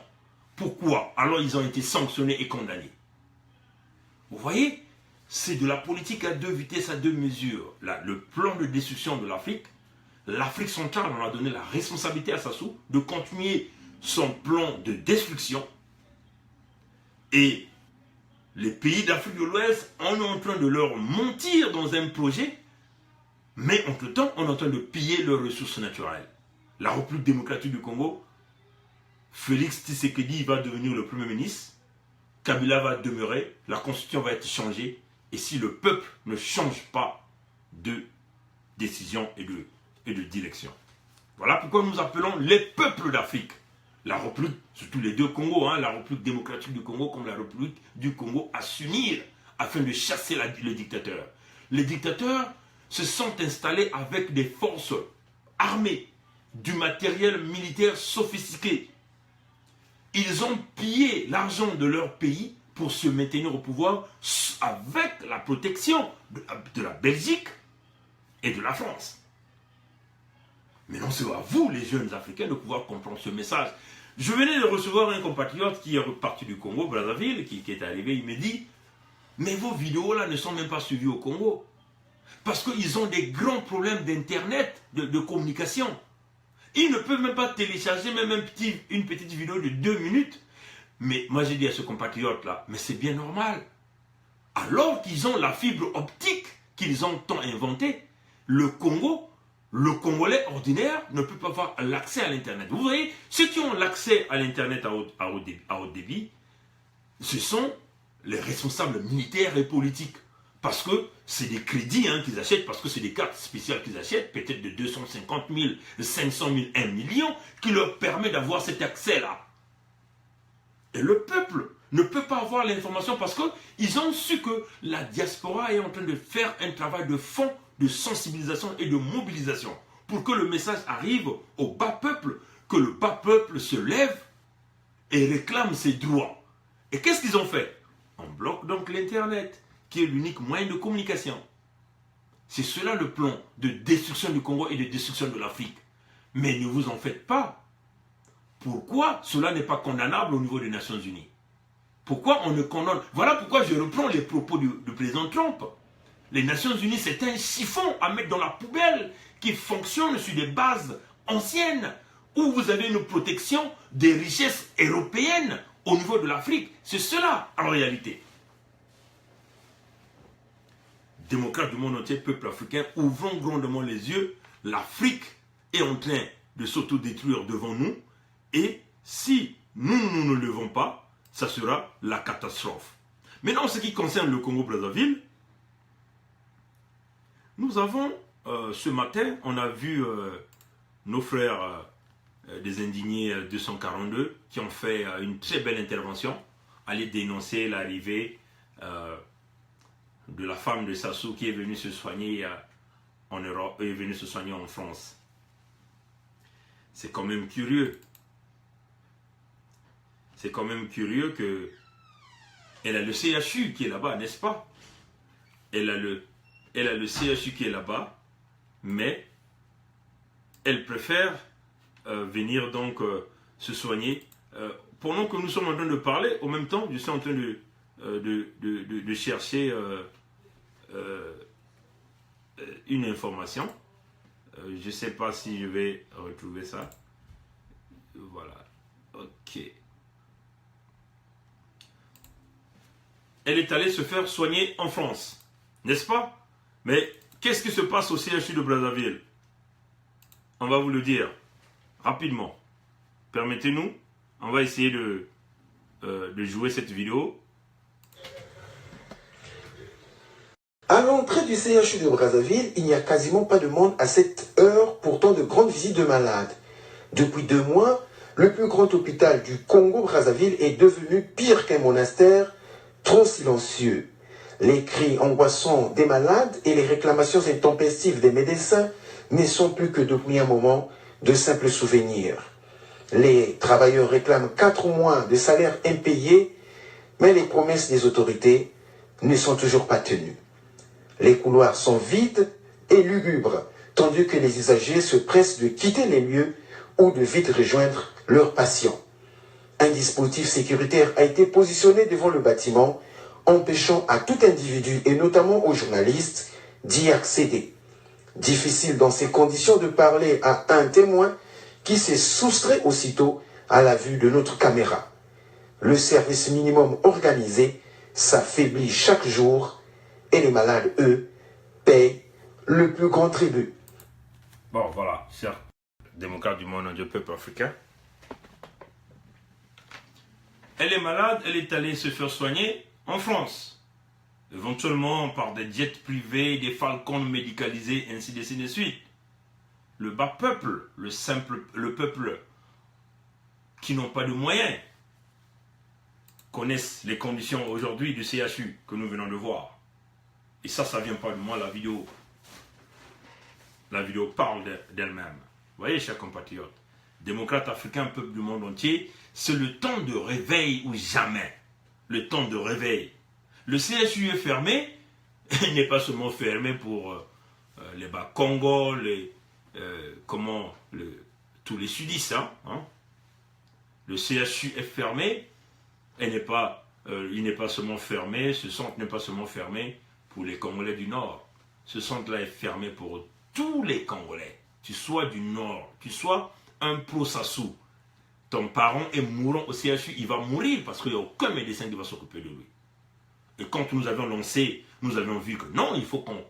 Pourquoi? Alors ils ont été sanctionnés et condamnés. Vous voyez, c'est de la politique à deux vitesses, à deux mesures. Là, le plan de destruction de l'Afrique, l'Afrique centrale, on a donné la responsabilité à Sassou de continuer son plan de destruction. Et les pays d'Afrique de l'Ouest, on est en train de leur mentir dans un projet, mais entre-temps, on est en train de piller leurs ressources naturelles. La République démocratique du Congo, Félix Tshisekedi va devenir le Premier ministre, Kabila va demeurer, la constitution va être changée, et si le peuple ne change pas de décision et de direction. Voilà pourquoi nous appelons les peuples d'Afrique. La République, surtout les deux Congos, la République démocratique du Congo comme la République du Congo, à s'unir afin de chasser le dictateur. Les dictateurs se sont installés avec des forces armées, du matériel militaire sophistiqué. Ils ont pillé l'argent de leur pays pour se maintenir au pouvoir avec la protection de la Belgique et de la France. Maintenant, c'est à vous, les jeunes Africains, de pouvoir comprendre ce message. Je venais de recevoir un compatriote qui est reparti du Congo, Brazzaville, qui est arrivé, il me dit « Mais vos vidéos là ne sont même pas suivies au Congo. Parce qu'ils ont des grands problèmes d'internet, de communication. Ils ne peuvent même pas télécharger même une petite vidéo de 2 minutes. » Mais moi j'ai dit à ce compatriote là, mais c'est bien normal. Alors qu'ils ont la fibre optique qu'ils ont tant inventée, le Congolais ordinaire ne peut pas avoir l'accès à l'internet. Vous voyez, ceux qui ont l'accès à l'internet à haut débit, ce sont les responsables militaires et politiques. Parce que c'est des crédits qu'ils achètent, parce que c'est des cartes spéciales qu'ils achètent, peut-être de 250 000, 500 000, 1 million, qui leur permet d'avoir cet accès-là. Et le peuple ne peut pas avoir l'information parce qu'ils ont su que la diaspora est en train de faire un travail de fond, de sensibilisation et de mobilisation pour que le message arrive au bas peuple, que le bas peuple se lève et réclame ses droits. Et qu'est-ce qu'ils ont fait? On bloque donc l'Internet, qui est l'unique moyen de communication. C'est cela le plan de destruction du Congo et de destruction de l'Afrique. Mais ne vous en faites pas. Pourquoi cela n'est pas condamnable au niveau des Nations Unies? Pourquoi on ne condamne? Voilà pourquoi je reprends les propos du président Trump. Les Nations Unies, c'est un chiffon à mettre dans la poubelle qui fonctionne sur des bases anciennes où vous avez une protection des richesses européennes au niveau de l'Afrique. C'est cela en réalité. Démocrates du monde entier, peuple africain, ouvrons grandement les yeux. L'Afrique est en train de s'autodétruire devant nous. Et si nous ne le levons pas, ça sera la catastrophe. Maintenant, en ce qui concerne le Congo-Brazzaville, nous avons, ce matin, on a vu nos frères des indignés 242 qui ont fait une très belle intervention, aller dénoncer l'arrivée de la femme de Sassou qui est venue se soigner en Europe, est venue se soigner en France. C'est quand même curieux. C'est quand même curieux que elle a le CHU qui est là-bas, n'est-ce pas? Elle a le elle a le CHU qui est là-bas, mais elle préfère venir donc se soigner. Pendant que nous sommes en train de parler, en même temps, je suis en train de chercher une information. Je ne sais pas si je vais retrouver ça. Voilà. Ok. Elle est allée se faire soigner en France, n'est-ce pas? Mais qu'est-ce qui se passe au CHU de Brazzaville? On va vous le dire rapidement. Permettez-nous, on va essayer de jouer cette vidéo. À l'entrée du CHU de Brazzaville, il n'y a quasiment pas de monde à cette heure, pourtant de grandes visites de malades. Depuis 2 mois, le plus grand hôpital du Congo-Brazzaville est devenu pire qu'un monastère, trop silencieux. Les cris angoissants des malades et les réclamations intempestives des médecins ne sont plus que depuis un moment de simples souvenirs. Les travailleurs réclament 4 mois de salaire impayés, mais les promesses des autorités ne sont toujours pas tenues. Les couloirs sont vides et lugubres, tandis que les usagers se pressent de quitter les lieux ou de vite rejoindre leurs patients. Un dispositif sécuritaire a été positionné devant le bâtiment, empêchant à tout individu, et notamment aux journalistes, d'y accéder. Difficile dans ces conditions de parler à un témoin qui s'est soustrait aussitôt à la vue de notre caméra. Le service minimum organisé s'affaiblit chaque jour et les malades, eux, payent le plus grand tribut. Bon, voilà, chers démocrates du monde, du peuple africain. Elle est malade, elle est allée se faire soigner en France. Éventuellement par des jets privés, des falcons médicalisés, ainsi de suite. Le bas peuple, le peuple qui n'ont pas de moyens, connaissent les conditions aujourd'hui du CHU que nous venons de voir. Et ça ne vient pas de moi, la vidéo. La vidéo parle d'elle-même. Vous voyez, chers compatriotes, démocrates africains, peuple du monde entier, c'est le temps de réveil ou jamais. Le temps de réveil. Le CHU est fermé, il n'est pas seulement fermé pour les Bas-Congo, tous les sudistes. Hein. Le CHU est fermé, et il n'est pas seulement fermé, ce centre n'est pas seulement fermé pour les Congolais du Nord. Ce centre-là est fermé pour tous les Congolais. Tu sois du Nord, tu sois un pro-Sassou. Ton parent est mourant au CHU, il va mourir parce qu'il n'y a aucun médecin qui va s'occuper de lui. Et quand nous avions lancé, nous avions vu que non, il faut qu'on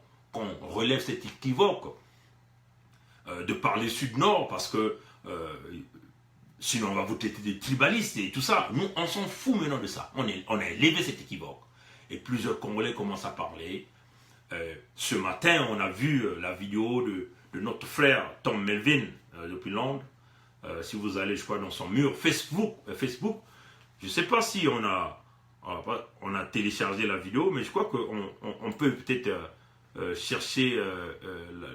relève cet équivoque de parler sud-nord parce que sinon on va vous traiter des tribalistes et tout ça. Nous, on s'en fout maintenant de ça. On a élevé cet équivoque. Et plusieurs Congolais commencent à parler. Ce matin, on a vu la vidéo de notre frère Tom Melvin depuis Londres. Si vous allez, je crois, dans son mur Facebook, je ne sais pas si on a téléchargé la vidéo, mais je crois qu'on peut peut-être chercher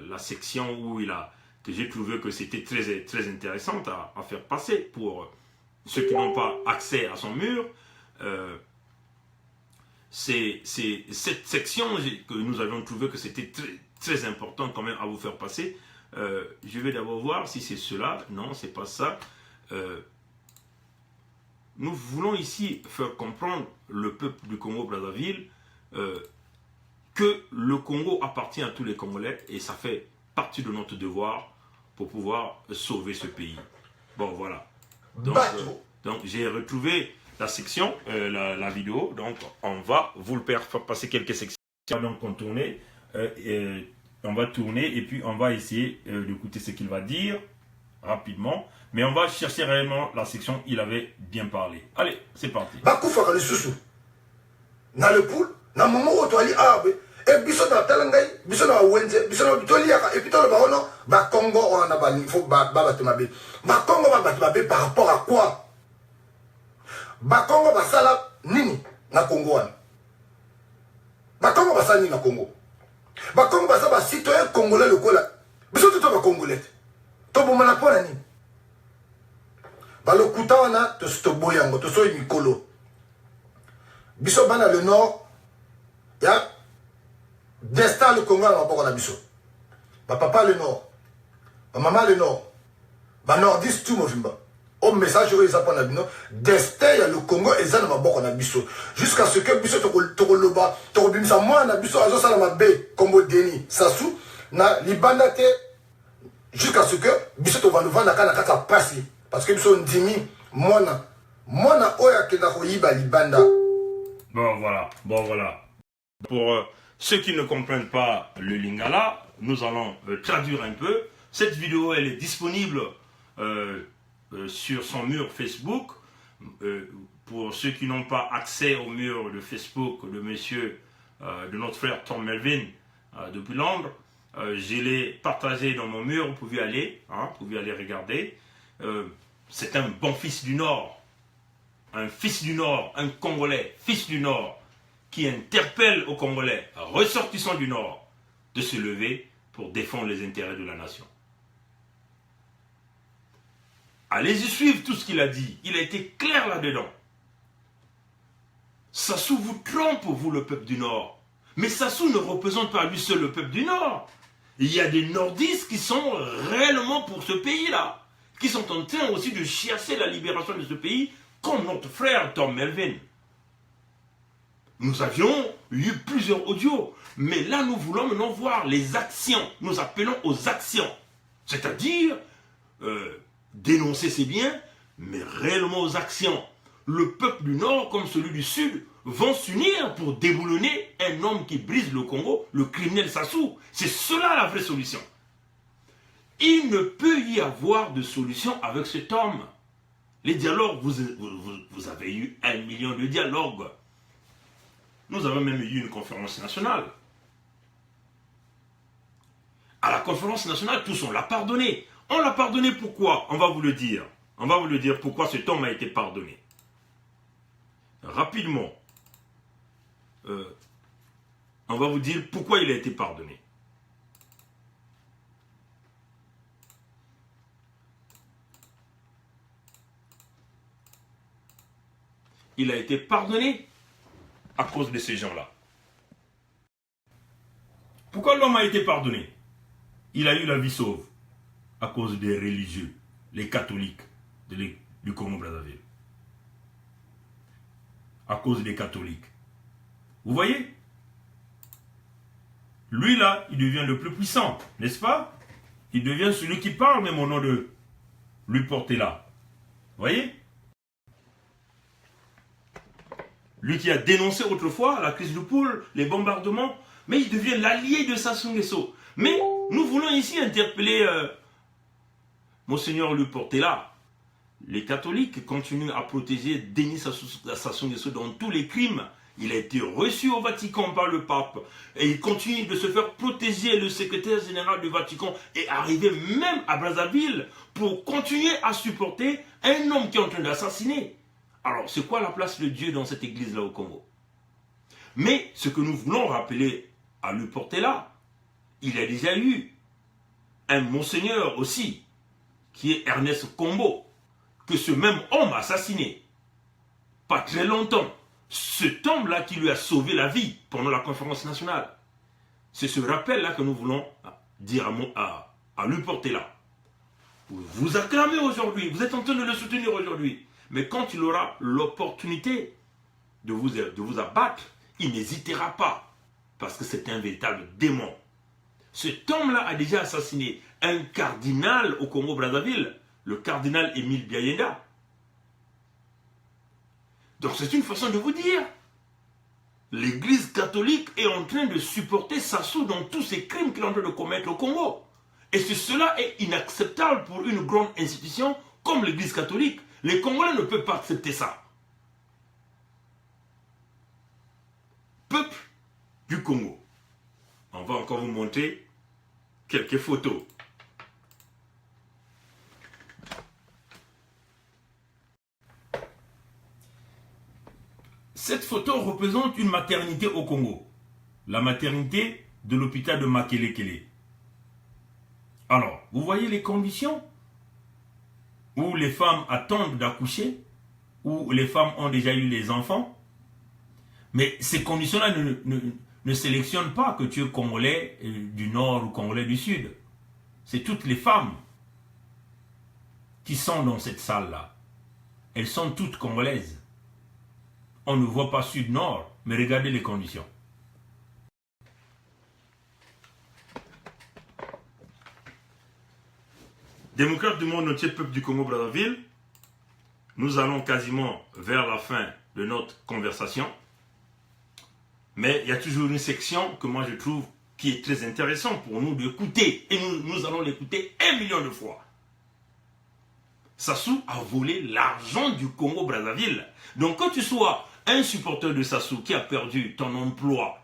la section où que j'ai trouvé que c'était très, très intéressant à faire passer pour ceux qui n'ont pas accès à son mur. C'est cette section que nous avions trouvé que c'était très, très important quand même à vous faire passer. Je vais d'abord voir si c'est cela. Non, c'est pas ça. Nous voulons ici faire comprendre le peuple du Congo-Brazzaville que le Congo appartient à tous les Congolais et ça fait partie de notre devoir pour pouvoir sauver ce pays. Bon, voilà. Donc j'ai retrouvé la section, la vidéo. Donc, on va vous le faire passer quelques sections. Donc, on va tourner et puis on va essayer d'écouter ce qu'il va dire rapidement. Mais on va chercher réellement la section il avait bien parlé. Allez, c'est parti. Bakufaka le susu. Na le poule, na momo to ali abe. E biso na talangay, biso na wenze, biso na bitoliaka et puis to le barono, ba Congo on a ba il faut ba batemabe. Ba Congo ba batemabe par rapport à quoi? Ba Congo ba sala nini na Congo wana. Ba Congo ba sala nini na Congo. Ba Congo ba sala citoyen congolais le kola. Biso to ba congolais. To bomana pona nini. Balokuta wana to stoboyango to soy mikolo. Biso bana le nord ya destin le Congo na maboko na biso. Ba papa le nord, ba maman le nord, ba nordiste tout movimba. Au message oyo eza pona bino, destin ya le Congo eza na maboko na biso. Jusqu'à ce que biso tokoloba, tokobimisa mwana biso azosala mabe kombo Denis Sassou na libanda te jusqu'à ce que biso tovandovanda kana kata pasi parce que biso ndimi mwana oyo akenda koyiba libanda. Bon voilà. Pour ceux qui ne comprennent pas le lingala, nous allons traduire un peu. Cette vidéo elle est disponible sur son mur Facebook. Pour ceux qui n'ont pas accès au mur de Facebook de notre frère Tom Melvin depuis Londres, je l'ai partagé dans mon mur, vous pouvez aller regarder. C'est un bon fils du Nord, un fils du Nord, un Congolais, fils du Nord, qui interpelle aux Congolais, ressortissants du Nord, de se lever pour défendre les intérêts de la nation. Allez-y suivre tout ce qu'il a dit. Il a été clair là-dedans. Sassou vous trompe, vous, le peuple du Nord. Mais Sassou ne représente pas lui seul le peuple du Nord. Il y a des nordistes qui sont réellement pour ce pays-là, qui sont en train aussi de chasser la libération de ce pays, comme notre frère Tom Melvin. Nous avions eu plusieurs audios, mais là nous voulons maintenant voir les actions. Nous appelons aux actions. C'est-à-dire, dénoncer c'est bien, mais réellement aux actions. Le peuple du Nord comme celui du Sud vont s'unir pour déboulonner un homme qui brise le Congo, le criminel Sassou. C'est cela la vraie solution. Il ne peut y avoir de solution avec cet homme. Les dialogues, vous avez eu 1 million de dialogues. Nous avons même eu une conférence nationale. À la conférence nationale, tous on l'a pardonné. On l'a pardonné pourquoi? On va vous le dire. On va vous le dire pourquoi cet homme a été pardonné. Rapidement. On va vous dire pourquoi il a été pardonné. Il a été pardonné à cause de ces gens-là. Pourquoi l'homme a été pardonné? Il a eu la vie sauve à cause des religieux, les catholiques du Congo-Brazzaville. À cause des catholiques. Vous voyez? Lui là, il devient le plus puissant, n'est-ce pas? Il devient celui qui parle même au nom de lui porter là. Vous voyez? Lui qui a dénoncé autrefois la crise du poule, les bombardements, mais il devient l'allié de Sassou Nguesso. Mais nous voulons ici interpeller Monseigneur Lui Portela. Les catholiques continuent à protéger Denis Sassou Nguesso dans tous les crimes. Il a été reçu au Vatican par le pape. Et il continue de se faire protéger. Le secrétaire général du Vatican est arrivé même à Brazzaville pour continuer à supporter un homme qui est en train d'assassiner. Alors, c'est quoi la place de Dieu dans cette église-là au Congo? Mais ce que nous voulons rappeler à Lui Portela, il a déjà eu un monseigneur aussi, qui est Ernest Kombo, que ce même homme a assassiné. Pas très longtemps. Cet homme-là qui lui a sauvé la vie pendant la conférence nationale. C'est ce rappel-là que nous voulons dire à Lui Portela. Vous acclamez aujourd'hui, vous êtes en train de le soutenir aujourd'hui. Mais quand il aura l'opportunité de vous abattre, il n'hésitera pas. Parce que c'est un véritable démon. Cet homme-là a déjà assassiné un cardinal au Congo-Brazzaville, le cardinal Émile Biayenda. Donc c'est une façon de vous dire. L'Église catholique est en train de supporter Sassou dans tous ces crimes qu'il est en train de commettre au Congo. Et cela est inacceptable pour une grande institution comme l'Église catholique. Les Congolais ne peuvent pas accepter ça. Peuple du Congo. On va encore vous montrer quelques photos. Cette photo représente une maternité au Congo. La maternité de l'hôpital de Makelekele. Alors, vous voyez les conditions où les femmes attendent d'accoucher, où les femmes ont déjà eu les enfants. Mais ces conditions-là ne sélectionne pas que tu es Congolais du Nord ou Congolais du Sud. C'est toutes les femmes qui sont dans cette salle-là. Elles sont toutes congolaises. On ne voit pas Sud-Nord, mais regardez les conditions. Démocrates du monde entier, peuple du Congo-Brazzaville, nous allons quasiment vers la fin de notre conversation. Mais il y a toujours une section que moi je trouve qui est très intéressante pour nous d'écouter. Et nous allons l'écouter 1 million de fois. Sassou a volé l'argent du Congo-Brazzaville. Donc quand tu sois un supporter de Sassou qui a perdu ton emploi,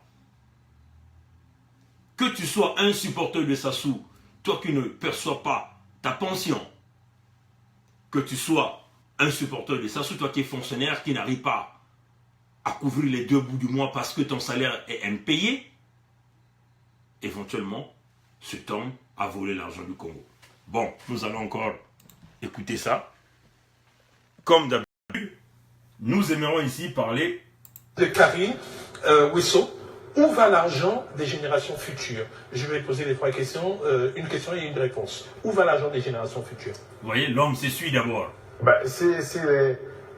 que tu sois un supporter de Sassou, toi qui ne perçois pas ta pension, que tu sois un supporter de Sassou, toi qui es fonctionnaire, qui n'arrive pas à couvrir les 2 bouts du mois parce que ton salaire est impayé, éventuellement, cet homme a volé l'argent du Congo. Bon, nous allons encore écouter ça. Comme d'habitude, nous aimerons ici parler de Karine Wissot. Où va l'argent des générations futures? Je vais poser les 3 questions, une question et une réponse. Où va l'argent des générations futures? Vous voyez, l'homme s'essuie d'abord. Si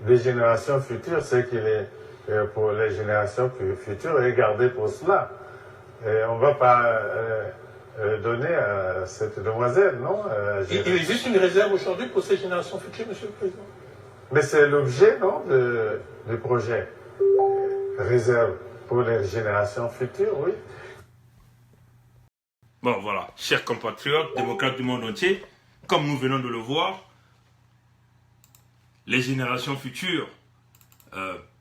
les générations futures, c'est qu'il est pour les générations futures est gardé pour cela. Et on ne va pas donner à cette demoiselle, non? Il existe une réserve aujourd'hui pour ces générations futures, Monsieur le Président? Mais c'est l'objet, non, du projet. Réserve pour les générations futures, oui. Bon, voilà, chers compatriotes, démocrates du monde entier, comme nous venons de le voir, les générations futures,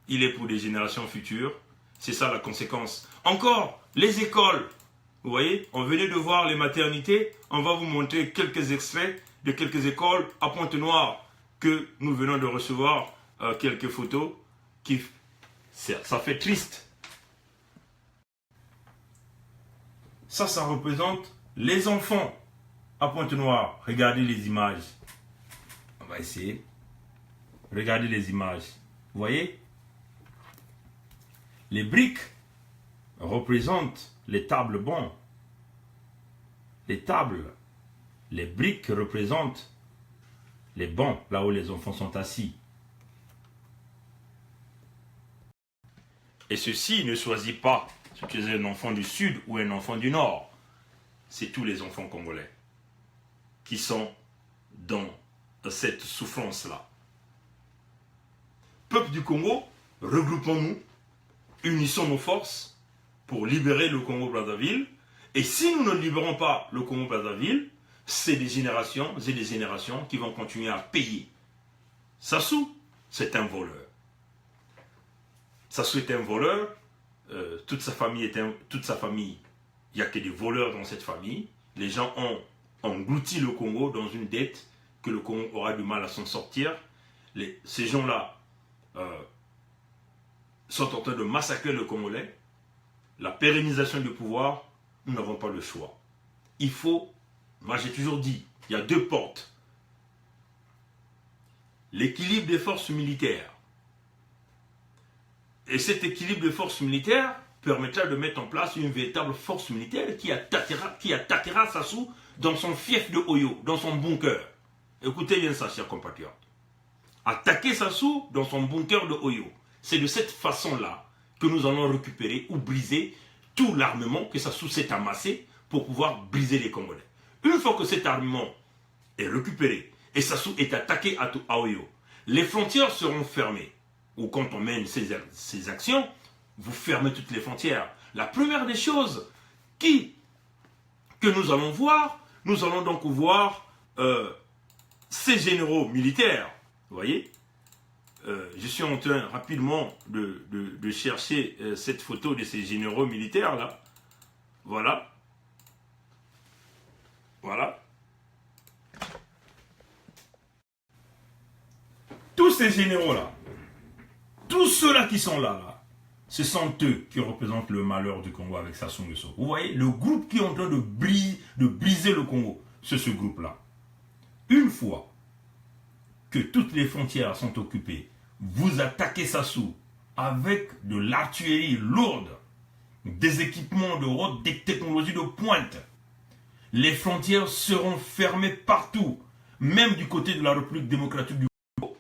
il est pour des générations futures, c'est ça la conséquence. Encore, les écoles, vous voyez, on venait de voir les maternités, on va vous montrer quelques extraits de quelques écoles à Pointe-Noire que nous venons de recevoir quelques photos qui, ça fait triste. Ça représente les enfants à Pointe-Noire. Regardez les images. On va essayer. Regardez les images. Vous voyez? Les briques représentent les tables bonnes. Les tables, les briques représentent les bancs, là où les enfants sont assis. Et ceci ne choisit pas si tu es un enfant du Sud ou un enfant du Nord. C'est tous les enfants congolais qui sont dans cette souffrance-là. Peuple du Congo, regroupons-nous, unissons nos forces pour libérer le Congo-Brazzaville. Et si nous ne libérons pas le Congo-Brazzaville, c'est des générations et des générations qui vont continuer à payer. Sassou, c'est un voleur. Sassou est un voleur. Toute sa famille, il n'y a que des voleurs dans cette famille. Les gens ont englouti le Congo dans une dette que le Congo aura du mal à s'en sortir. Ces gens-là sont en train de massacrer le Congolais. La pérennisation du pouvoir, nous n'avons pas le choix. Il faut, moi j'ai toujours dit, il y a 2 portes. L'équilibre des forces militaires. Et cet équilibre de forces militaires permettra de mettre en place une véritable force militaire qui attaquera Sassou dans son fief de Oyo, dans son bunker. Écoutez bien ça, chers compatriotes. Attaquer Sassou dans son bunker de Oyo. C'est de cette façon-là que nous allons récupérer ou briser tout l'armement que Sassou s'est amassé pour pouvoir briser les Congolais. Une fois que cet armement est récupéré et Sassou est attaqué à Oyo, les frontières seront fermées. Ou quand on mène ces actions, vous fermez toutes les frontières. La première des choses que nous allons voir, nous allons donc voir ces généraux militaires. Vous voyez, je suis en train rapidement de chercher cette photo de ces généraux militaires là. Voilà. Voilà. Tous ces généraux là. Tous ceux-là qui sont là, ce sont eux qui représentent le malheur du Congo avec Sassou Nguesso. Vous voyez, le groupe qui est en train de briser le Congo, c'est ce groupe-là. Une fois que toutes les frontières sont occupées, vous attaquez Sassou avec de l'artillerie lourde des équipements de haute technologie de pointe. Les frontières seront fermées partout, même du côté de la République démocratique du Congo.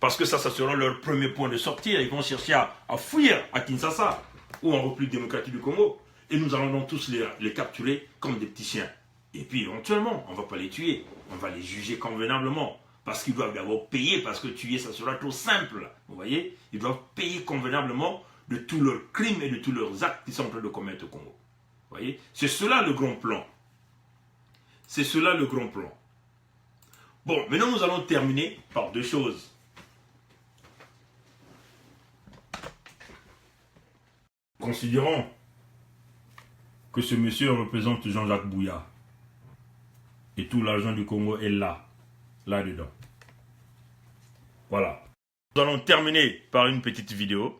Parce que ça sera leur premier point de sortie. Ils vont chercher à fuir à Kinshasa ou en République démocratique du Congo. Et nous allons donc tous les capturer comme des petits chiens. Et puis éventuellement, on ne va pas les tuer. On va les juger convenablement. Parce qu'ils doivent d'abord payer, parce que tuer, ça sera trop simple. Vous voyez? Ils doivent payer convenablement de tous leurs crimes et de tous leurs actes qu'ils sont en train de commettre au Congo. Vous voyez? C'est cela le grand plan. C'est cela le grand plan. Bon, maintenant nous allons terminer par deux choses. Considérons que ce monsieur représente Jean-Jacques Bouya. Et tout l'argent du Congo est là. Là-dedans. Voilà. Nous allons terminer par une petite vidéo.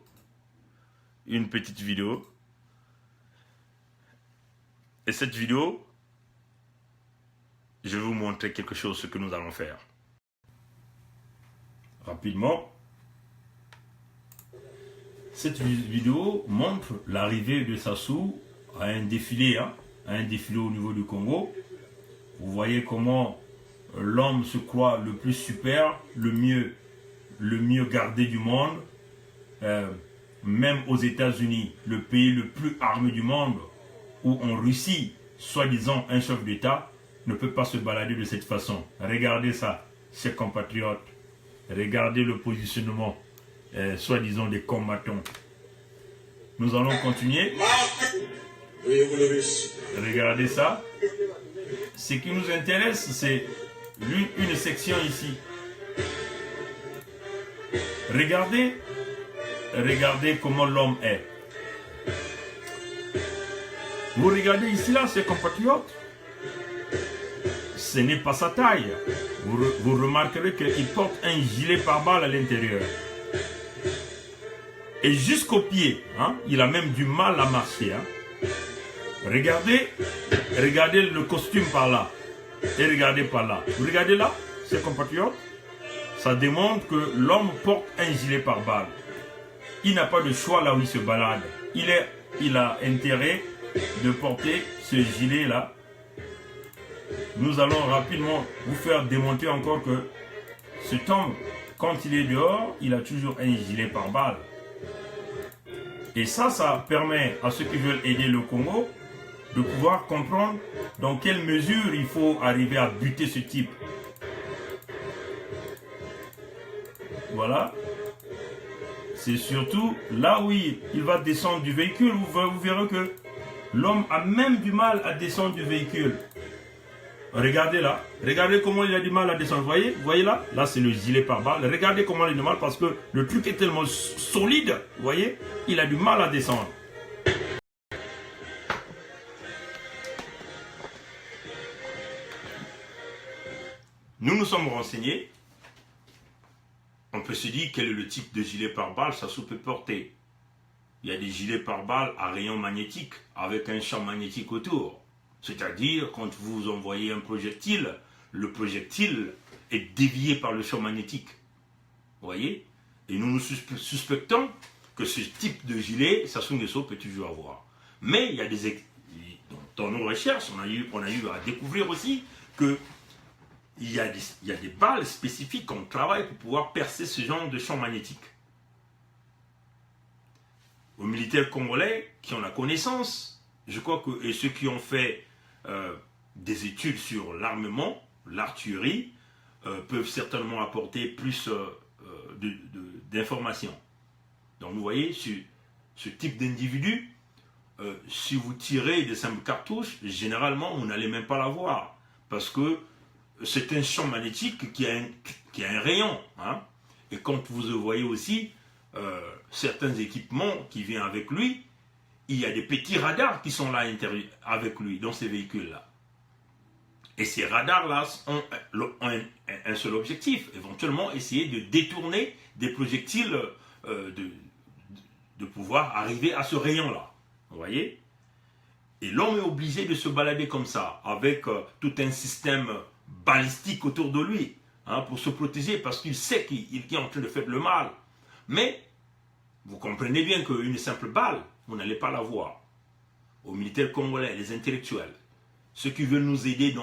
Une petite vidéo. Et cette vidéo, je vais vous montrer quelque chose, ce que nous allons faire. Rapidement. Cette vidéo montre l'arrivée de Sassou à un défilé, au niveau du Congo. Vous voyez comment l'homme se croit le plus super, le mieux gardé du monde. Même aux États-Unis, le pays le plus armé du monde, ou en Russie, soi-disant un chef d'État, ne peut pas se balader de cette façon. Regardez ça, chers compatriotes. Regardez le positionnement, soi-disant des combattants. Nous allons continuer. Regardez ça. Ce qui nous intéresse, c'est une section ici. Regardez comment l'homme est. Vous regardez ici, là, ces compatriotes. Ce n'est pas sa taille. Vous remarquerez qu'il porte un gilet pare-balles à l'intérieur. Et jusqu'au pied, il a même du mal à marcher. Regardez le costume par là. Et regardez par là. Vous regardez là, ces compatriotes. Ça démontre que l'homme porte un gilet pare-balles. Il n'a pas de choix là où il se balade. Il a intérêt de porter ce gilet-là. Nous allons rapidement vous faire démontrer encore que cet homme, quand il est dehors, il a toujours un gilet pare-balles. Et ça permet à ceux qui veulent aider le Congo de pouvoir comprendre dans quelle mesure il faut arriver à buter ce type. Voilà. C'est surtout là où il va descendre du véhicule. Vous verrez que l'homme a même du mal à descendre du véhicule. Regardez là. Regardez comment il a du mal à descendre. Vous voyez là? Là, c'est le gilet pare-balles. Regardez comment il a du mal parce que le truc est tellement solide. Vous voyez? Il a du mal à descendre. Nous nous sommes renseignés. On peut se dire quel est le type de gilet pare-balles Sassou peut porter. Il y a des gilets pare-balles à rayon magnétique avec un champ magnétique autour. C'est-à-dire, quand vous envoyez un projectile, le projectile est dévié par le champ magnétique. Vous voyez? Et nous suspectons que ce type de gilet, Sassou Nguesso peut toujours avoir. Mais il y a dans nos recherches, on a eu à découvrir aussi que il y a des balles spécifiques qu'on travaille pour pouvoir percer ce genre de champ magnétique. Aux militaires congolais qui ont la connaissance, je crois que et ceux qui ont fait des études sur l'armement, l'artillerie, peuvent certainement apporter plus d'informations. Donc vous voyez, ce type d'individu, si vous tirez des simples cartouches, généralement vous n'allez même pas l'avoir. Parce que c'est un champ magnétique qui a un rayon. Et quand vous voyez aussi certains équipements qui viennent avec lui, il y a des petits radars qui sont là avec lui, dans ces véhicules-là. Et ces radars-là ont un seul objectif, éventuellement essayer de détourner des projectiles, de pouvoir arriver à ce rayon-là. Vous voyez? Et l'homme est obligé de se balader comme ça, avec tout un système balistique autour de lui, pour se protéger, parce qu'il sait qu'il est en train de faire le mal. Mais, vous comprenez bien qu'une simple balle, vous n'allez pas la voir. aux militaires congolais, les intellectuels, ceux qui veulent nous aider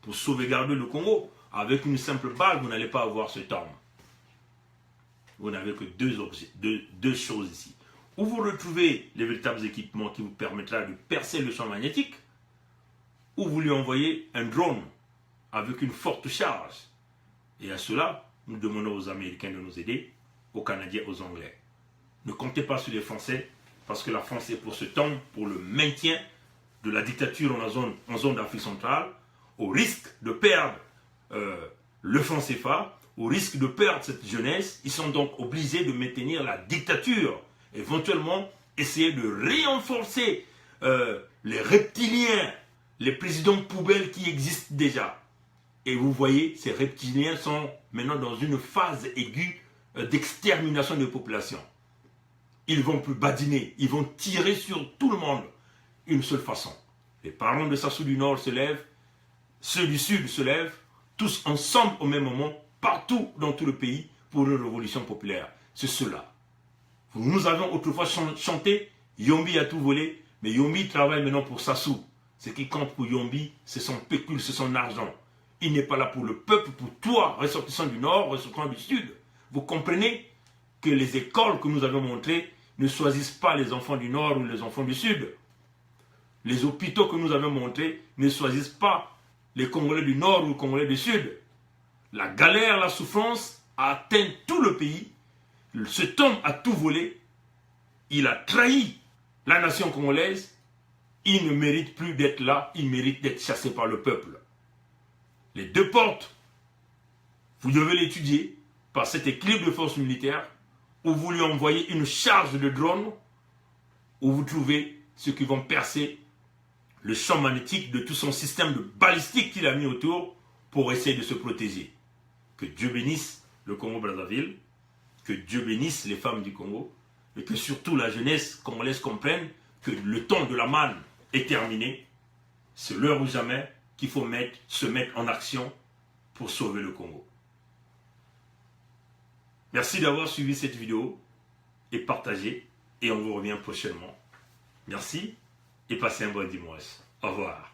pour sauvegarder le Congo, avec une simple balle, vous n'allez pas avoir cette arme. Vous n'avez que deux choses ici. Ou vous retrouvez les véritables équipements qui vous permettra de percer le champ magnétique, ou vous lui envoyez un drone avec une forte charge. Et à cela, nous demandons aux Américains de nous aider, aux Canadiens, aux Anglais. Ne comptez pas sur les Français, parce que la France est pour ce temps, pour le maintien de la dictature en zone d'Afrique centrale, au risque de perdre le franc CFA, au risque de perdre cette jeunesse. Ils sont donc obligés de maintenir la dictature, éventuellement essayer de renforcer les reptiliens, les présidents poubelles qui existent déjà. Et vous voyez, ces reptiliens sont maintenant dans une phase aiguë d'extermination des populations. Ils ne vont plus badiner, ils vont tirer sur tout le monde. Une seule façon. Les parents de Sassou du Nord se lèvent, ceux du Sud se lèvent, tous ensemble au même moment, partout dans tout le pays, pour une révolution populaire. C'est cela. Nous avons autrefois chanté, Yombi a tout volé, mais Yombi travaille maintenant pour Sassou. Ce qui compte pour Yombi, c'est son pécule, c'est son argent. Il n'est pas là pour le peuple, pour toi, ressortissant du Nord, ressortissant du Sud. Vous comprenez que les écoles que nous avons montrées ne choisissent pas les enfants du Nord ou les enfants du Sud. Les hôpitaux que nous avons montrés ne choisissent pas les Congolais du Nord ou les Congolais du Sud. La galère, la souffrance a atteint tout le pays. Cet homme a tout volé. Il a trahi la nation congolaise. Il ne mérite plus d'être là. Il mérite d'être chassé par le peuple. Les deux portes, vous devez l'étudier par cet équilibre de forces militaires où vous lui envoyez une charge de drone où vous trouvez ceux qui vont percer le champ magnétique de tout son système de balistique qu'il a mis autour pour essayer de se protéger. Que Dieu bénisse le Congo-Brazzaville, que Dieu bénisse les femmes du Congo, et que surtout la jeunesse congolaise comprenne que le temps de la manne est terminé. C'est l'heure ou jamais qu'il faut se mettre en action pour sauver le Congo. Merci d'avoir suivi cette vidéo et partagé, et on vous revient prochainement. Merci et passez un bon dimanche. Au revoir.